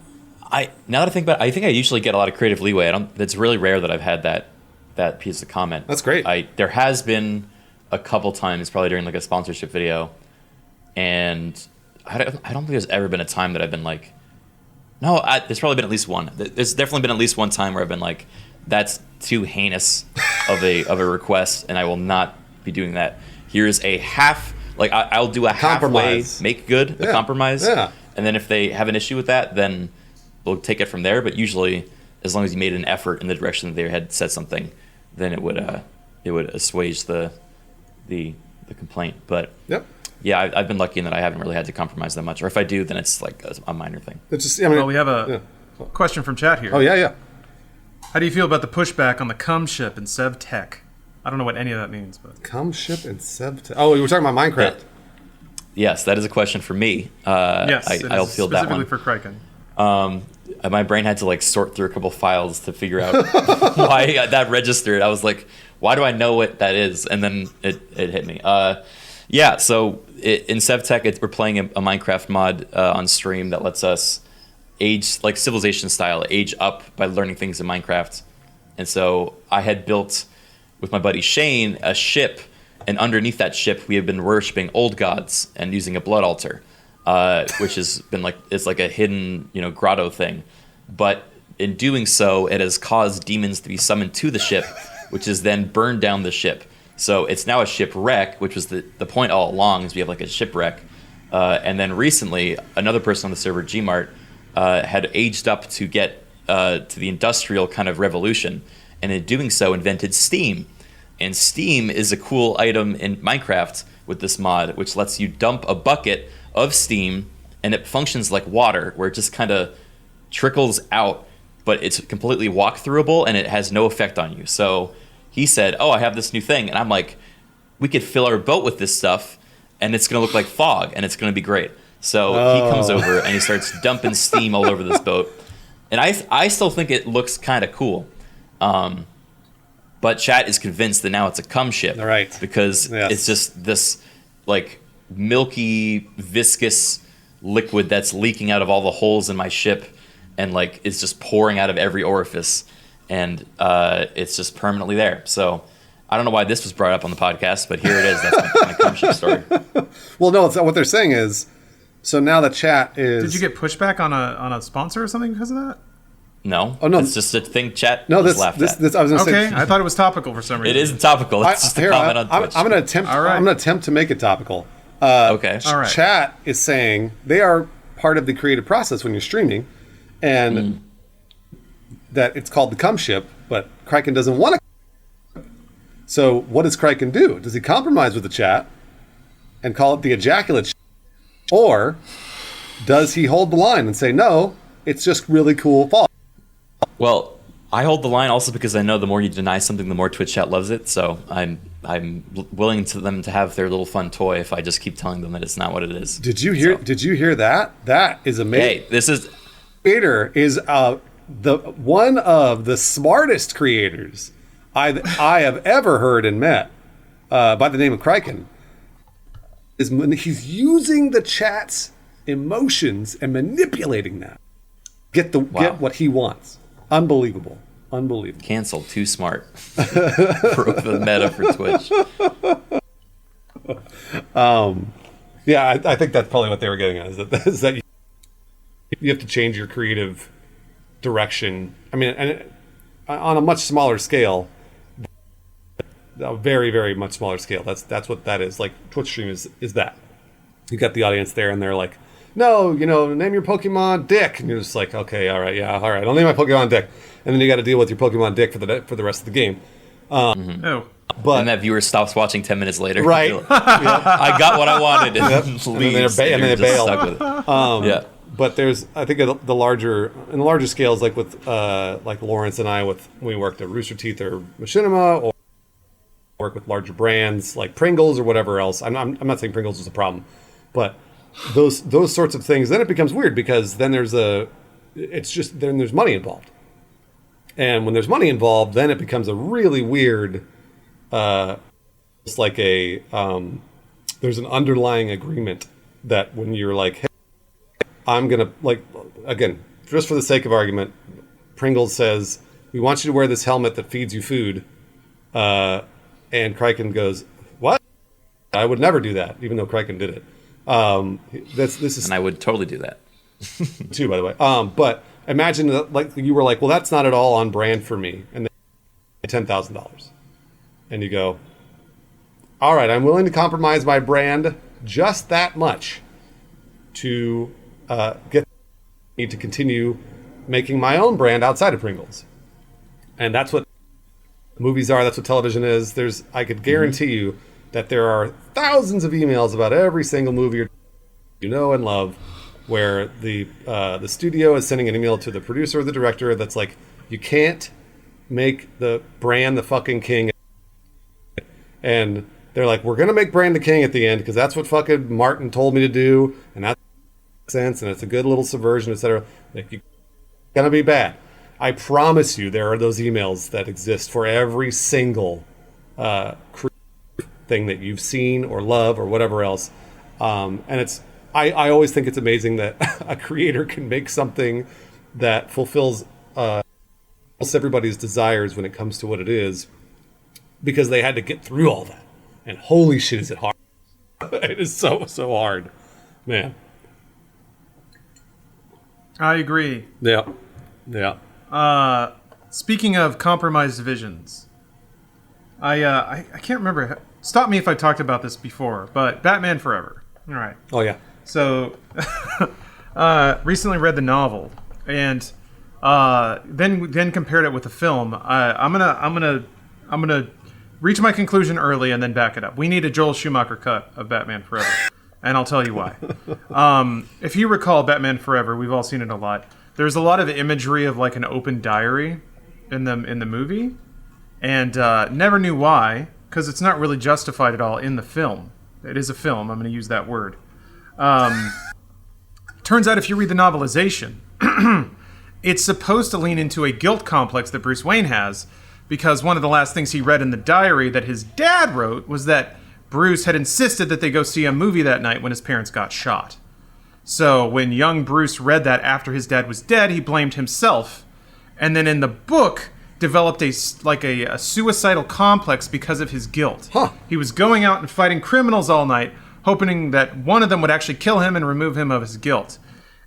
that I think about it, I think I usually get a lot of creative leeway. It's really rare that I've had that piece of comment. That's great. There has been a couple times, probably during like a sponsorship video, and I don't think there's ever been a time that I've been like, no, there's probably been at least one. There's definitely been at least one time where I've been like, that's too heinous of a request, and I will not be doing that. Here's a half, like I'll do a halfway make good, a compromise, and then if they have an issue with that, then we'll take it from there. But usually, as long as you made an effort in the direction that they had said something, then it would assuage the complaint. But yeah, I've been lucky in that I haven't really had to compromise that much. Or if I do, then it's like a minor thing. It's just, I mean, Well, we have a question from chat here. Oh yeah. How do you feel about the pushback on the cum ship and Sev Tech? I don't know what any of that means, but Cum ship and Sev. Oh, you were talking about Minecraft. Yes, that is a question for me. yes, it I'll is field that specifically one. for Criken. My brain had to like sort through a couple files to figure out why that registered. I was like, why do I know what that is? And then it hit me. Yeah, so in SevTech, we're playing a Minecraft mod on stream that lets us age, like Civilization style, age up by learning things in Minecraft. And so I had built, with my buddy Shane, a ship, and underneath that ship, we have been worshipping old gods and using a blood altar. Which has been like, it's like a hidden, grotto thing. But in doing so, it has caused demons to be summoned to the ship, which is then burned down the ship. So it's now a shipwreck, which was the point all along, is we have like a shipwreck. And then recently, another person on the server, Gmart, had aged up to get to the industrial kind of revolution. And in doing so, invented Steam. And Steam is a cool item in Minecraft with this mod, which lets you dump a bucket of steam, and it functions like water, where it just kind of trickles out, but it's completely walk-throughable, and it has no effect on you. So he said, I have this new thing, and I'm like, we could fill our boat with this stuff, and it's going to look like fog, and it's going to be great. So he comes over, and he starts dumping steam all over this boat, and I still think it looks kind of cool. But chat is convinced that now it's a cum ship. All right. Because it's just this, like, milky, viscous liquid that's leaking out of all the holes in my ship, and like it's just pouring out of every orifice, and it's just permanently there. So I don't know why this was brought up on the podcast, but here it is. That's my cum ship story. Well, no, it's what they're saying is, so now the chat is. Did you get pushback on a sponsor or something because of that? No. Oh no, it's just a thing. Chat. No, laughed at. this. I was going to say. Okay, I thought it was topical for some reason. It is topical. It's just a comment on Twitch. I'm going to attempt. All right. I'm going to attempt to make it topical. Okay. All right. Chat is saying they are part of the creative process when you're streaming, and that it's called the cum ship, but Criken doesn't want to. So what does Criken do? Does he compromise with the chat and call it the ejaculate ship? Or does he hold the line and say, no, it's just really cool fall? Well, I hold the line also because I know the more you deny something, the more Twitch chat loves it. So I'm willing to them to have their little fun toy if I just keep telling them that it's not what it is. Did you hear that? That is amazing. Hey, this is Creator is the one of the smartest creators I have ever heard and met, by the name of Criken. He's using the chat's emotions and manipulating that. Get what he wants. Unbelievable. canceled. Too smart. Broke the meta for Twitch. Yeah, I think that's probably what they were getting at. Is that you have to change your creative direction. I mean, and on a much smaller scale, a very, very much smaller scale. That's what that is. Like Twitch stream is that. You got the audience there, and they're like, no, name your Pokemon Dick, and you're just like, okay, all right, I'll name my Pokemon Dick, and then you got to deal with your Pokemon Dick for the rest of the game. Oh. But and that viewer stops watching 10 minutes later. Right. Like, I got what I wanted. And leaves, and then they you're just bail. stuck with it. Yeah. But there's, I think, the larger scales, like with like Lawrence and I, when we worked at Rooster Teeth or Machinima, or work with larger brands like Pringles or whatever else. I'm not saying Pringles is a problem, but those sorts of things. Then it becomes weird because then there's money involved, and when there's money involved, then it becomes a really weird. It's like there's an underlying agreement that when you're like, hey, I'm gonna, like, again, just for the sake of argument, Pringles says, we want you to wear this helmet that feeds you food, and Criken goes, what? I would never do that, even though Criken did it. This is, and I would totally do that too, by the way. But imagine that, like, you were like, well, that's not at all on brand for me, and they $10,000, and you go, all right, I'm willing to compromise my brand just that much to get me to continue making my own brand outside of Pringles. And that's what movies are. That's what television is. I could guarantee you that there are thousands of emails about every single movie you know and love, where the studio is sending an email to the producer or the director that's like, you can't make the Bran the fucking king. And they're like, we're going to make Bran the king at the end because that's what fucking Martin told me to do, and that makes sense, and it's a good little subversion, etc. Like, you're going to be bad. I promise you there are those emails that exist for every single thing that you've seen or love or whatever else. And it's I always think it's amazing that a creator can make something that fulfills almost everybody's desires when it comes to what it is, because they had to get through all that. And holy shit, is it hard. It is so hard. Man. I agree. Yeah. Speaking of compromised visions, I can't remember. Stop me if I talked about this before, but Batman Forever. All right. Oh yeah. So, recently read the novel, and then compared it with the film. I'm gonna reach my conclusion early and then back it up. We need a Joel Schumacher cut of Batman Forever, and I'll tell you why. If you recall Batman Forever, we've all seen it a lot. There's a lot of imagery of like an open diary in the movie, and never knew why, because it's not really justified at all in the film. It is a film. I'm going to use that word. Turns out if you read the novelization, it's supposed to lean into a guilt complex that Bruce Wayne has, because one of the last things he read in the diary that his dad wrote was that Bruce had insisted that they go see a movie that night when his parents got shot. So when young Bruce read that after his dad was dead, he blamed himself. And then in the book, developed a suicidal complex because of his guilt. Huh. He was going out and fighting criminals all night, hoping that one of them would actually kill him and remove him of his guilt.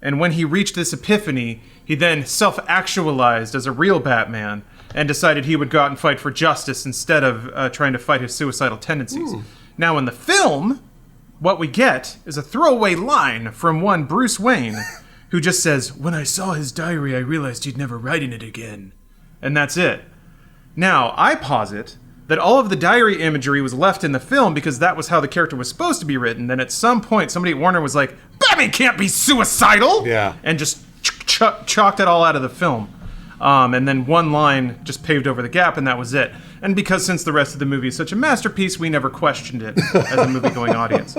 And when he reached this epiphany, he then self-actualized as a real Batman and decided he would go out and fight for justice instead of trying to fight his suicidal tendencies. Now in the film, what we get is a throwaway line from one Bruce Wayne who just says, "When I saw his diary, I realized he'd never write in it again." And that's it. Now, I posit that all of the diary imagery was left in the film because that was how the character was supposed to be written. Then at some point, somebody at Warner was like, Batman can't be suicidal! Yeah. And just chalked it all out of the film. And then one line just paved over the gap, and that was it. And because since the rest of the movie is such a masterpiece, we never questioned it as a movie-going audience.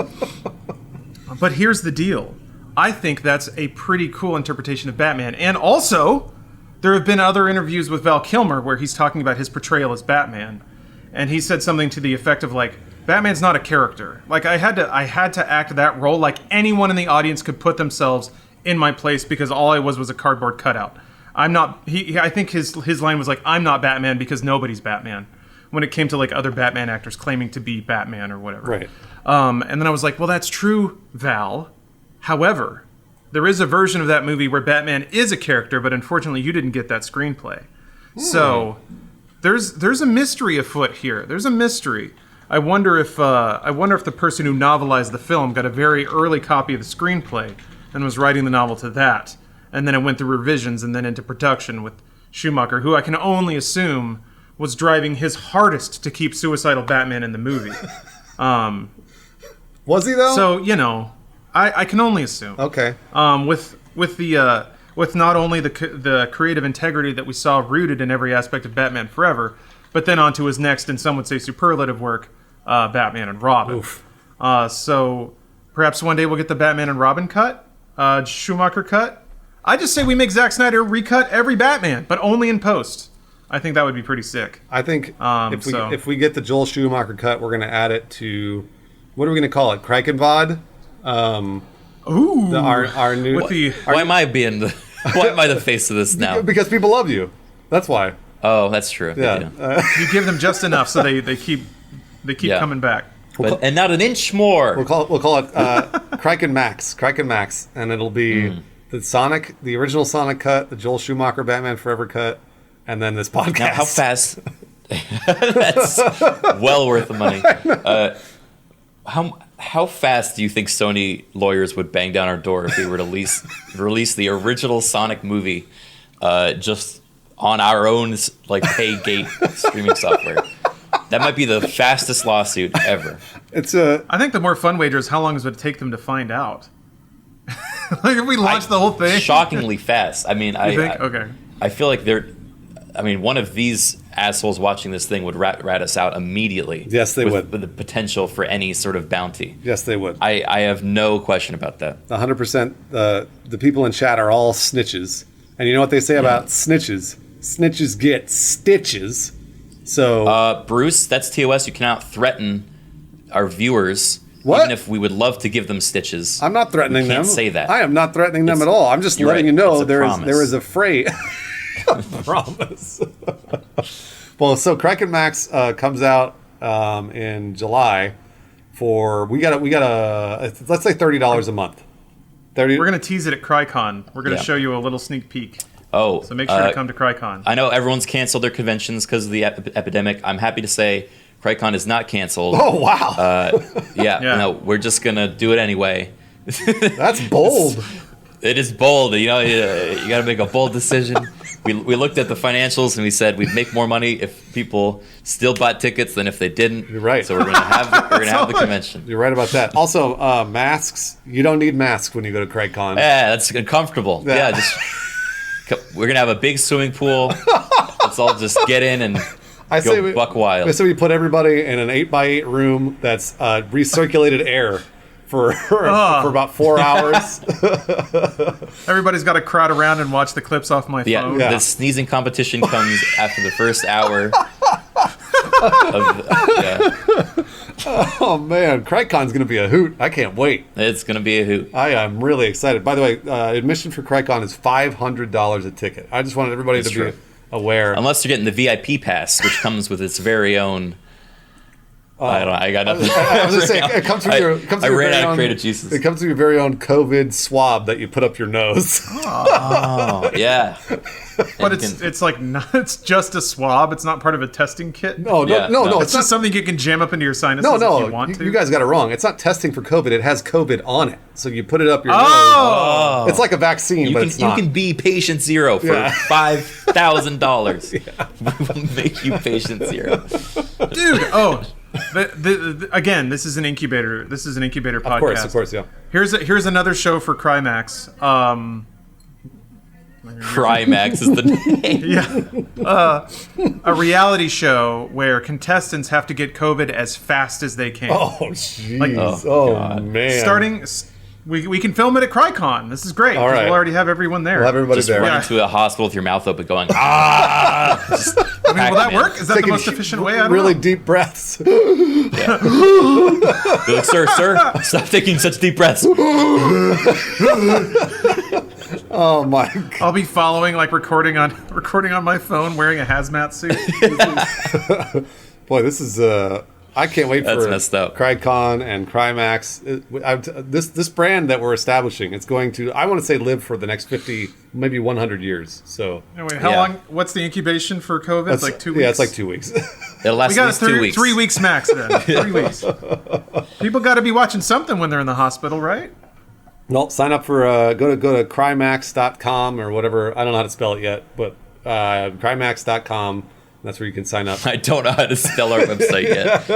But here's the deal. I think that's a pretty cool interpretation of Batman. And also, there have been other interviews with Val Kilmer where he's talking about his portrayal as Batman. And he said something to the effect of, like, Batman's not a character. Like, I had to act that role like anyone in the audience could put themselves in my place because all I was a cardboard cutout. I'm not... I think his line was like, I'm not Batman because nobody's Batman. When it came to, like, other Batman actors claiming to be Batman or whatever. Right. And then I was like, well, that's true, Val. However, there is a version of that movie where Batman is a character, but unfortunately you didn't get that screenplay. So there's a mystery afoot here. There's a mystery. I wonder if the person who novelized the film got a very early copy of the screenplay and was writing the novel to that, and then it went through revisions and then into production with Schumacher, who I can only assume was driving his hardest to keep suicidal Batman in the movie. Was he though? So, you know, I can only assume. Okay. With not only the creative integrity that we saw rooted in every aspect of Batman Forever, but then onto his next, and some would say superlative work, Batman and Robin. Oof. So perhaps one day we'll get the Batman and Robin cut, Schumacher cut. I just say we make Zack Snyder recut every Batman, but only in post. I think that would be pretty sick. I think if we get the Joel Schumacher cut, we're going to add it to, what are we going to call it? Criken VOD? Ooh. Our new... Why am I the face of this now? Because people love you. That's why. Oh, that's true. Yeah. You give them just enough so they keep coming back. And not an inch more. We'll call it Criken Max, and it'll be the original Sonic cut, the Joel Schumacher Batman Forever cut, and then this podcast. Now, how fast? That's well worth the money. How fast do you think Sony lawyers would bang down our door if we were to release the original Sonic movie just on our own, like, pay gate streaming software? That might be the fastest lawsuit ever. It's a. I think the more fun wager is how long does it take them to find out? Like if we launch the whole thing, Shockingly fast. I mean, okay. I feel like one of these assholes watching this thing would rat us out immediately. Yes, they would. With the potential for any sort of bounty. Yes, they would. I have no question about that. 100%. The people in chat are all snitches, and you know what they say about snitches? Snitches get stitches. So, Bruce, that's TOS. You cannot threaten our viewers. What? Even if we would love to give them stitches. I'm not threatening you can't them. say that. I am not threatening them at all. I'm just You're letting right. you know It's a there promise. is a phrase. Promise. Well, so Criken Max comes out in July for we got a let's say $30 a month. 30. We're gonna tease it at Criken. We're gonna Yeah. show you a little sneak peek. Oh, So make sure to come to Criken. I know everyone's canceled their conventions because of the epidemic. I'm happy to say Criken is not canceled. Oh wow, Yeah, Yeah. no, we're just gonna do it anyway. that's bold. It is bold. You know, you got to make a bold decision. We looked at the financials and we said we'd make more money if people still bought tickets than if they didn't. You're right. So we're gonna have the convention. You're right about that. Also, masks. You don't need masks when you go to Criken. Yeah, that's uncomfortable. Yeah, we're gonna have a big swimming pool. Let's all just get in and go buck wild. So we put everybody in an 8x8 room that's recirculated air for about 4 hours. Everybody's got to crowd around and watch the clips off my Yeah, phone. Yeah. the sneezing competition comes after the first hour. Oh man, Criken's gonna be a hoot. I can't wait. It's gonna be a hoot. I am really excited. By the way, admission for Criken is $500 a ticket. I just wanted everybody That's to true. be aware. Unless you're getting the VIP pass, which comes with its very own. I don't know. I got nothing. I was just saying, it comes with your. I ran out of creative juices. It comes with your very own COVID swab that you put up your nose. Oh, yeah. But it's like not, it's just a swab. It's not part of a testing kit. No, Yeah, no, no. It's just something you can jam up into your sinuses if you want to. You guys got it wrong. It's not testing for COVID. It has COVID on it. So you put it up your Oh! nose. It's like a vaccine, but it's not. You can be patient zero for Yeah. $5,000. We will make you patient zero. Dude, oh. Again, this is an incubator. This is an incubator podcast. Of course, yeah. Here's another show for Crimax. Crimax is the name. Yeah, a reality show where contestants have to get COVID as fast as they can. Oh, jeez. Like- oh, God. man. We can film it at Criken. This is great. All 'cause right. We'll already have everyone there. We'll have everybody Just there. run Yeah. into a hospital with your mouth open going, ah! Just I mean, will that Pac-Man. work? Is that the Taking most efficient way? I don't really know. deep breaths. You're like, sir, stop taking such deep breaths. Oh my god. I'll be following, like recording on my phone, wearing a hazmat suit. Boy, this is I can't wait That's for messed up. Criken and Crimax. This brand that we're establishing, it's going to, I want to say, live for the next 50, maybe 100 years. So Anyway, how Yeah. long? What's the incubation for COVID? It's like 2 weeks. Yeah, it's like 2 weeks. It'll last We at got least 2 weeks. 3 weeks max then. 3 weeks. People got to be watching something when they're in the hospital, right? Well, sign up for go to crimax.com or whatever. I don't know how to spell it yet, but crimax.com. That's where you can sign up. I don't know how to spell our website yet.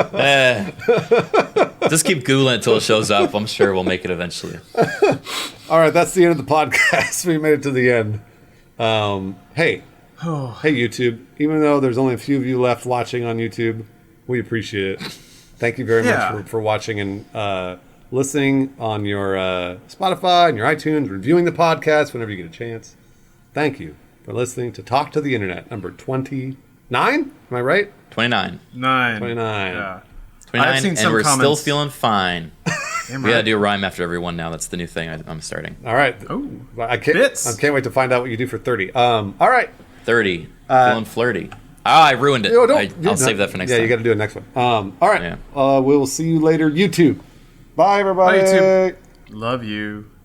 Just keep Googling until it shows up. I'm sure we'll make it eventually. All right, that's the end of the podcast. We made it to the end. Hey, YouTube. Even though there's only a few of you left watching on YouTube, we appreciate it. Thank you very Yeah. much for watching and listening on your Spotify and your iTunes, reviewing the podcast whenever you get a chance. Thank you for listening to Talk to the Internet, number 29. Am I right? 29. 9. 29. Yeah. 29, I've seen and some we're still comments. feeling fine. Damn We gotta right. do a rhyme after every one now. That's the new thing I'm starting. All right. Oh, I can't bits. wait to find out what you do for 30. All right. 30. Feeling flirty. I ruined it. No, I'll save that for next Yeah, time. you got to do it next one. All right. Yeah. We'll see you later, YouTube. Bye, everybody. Bye, YouTube. Love you.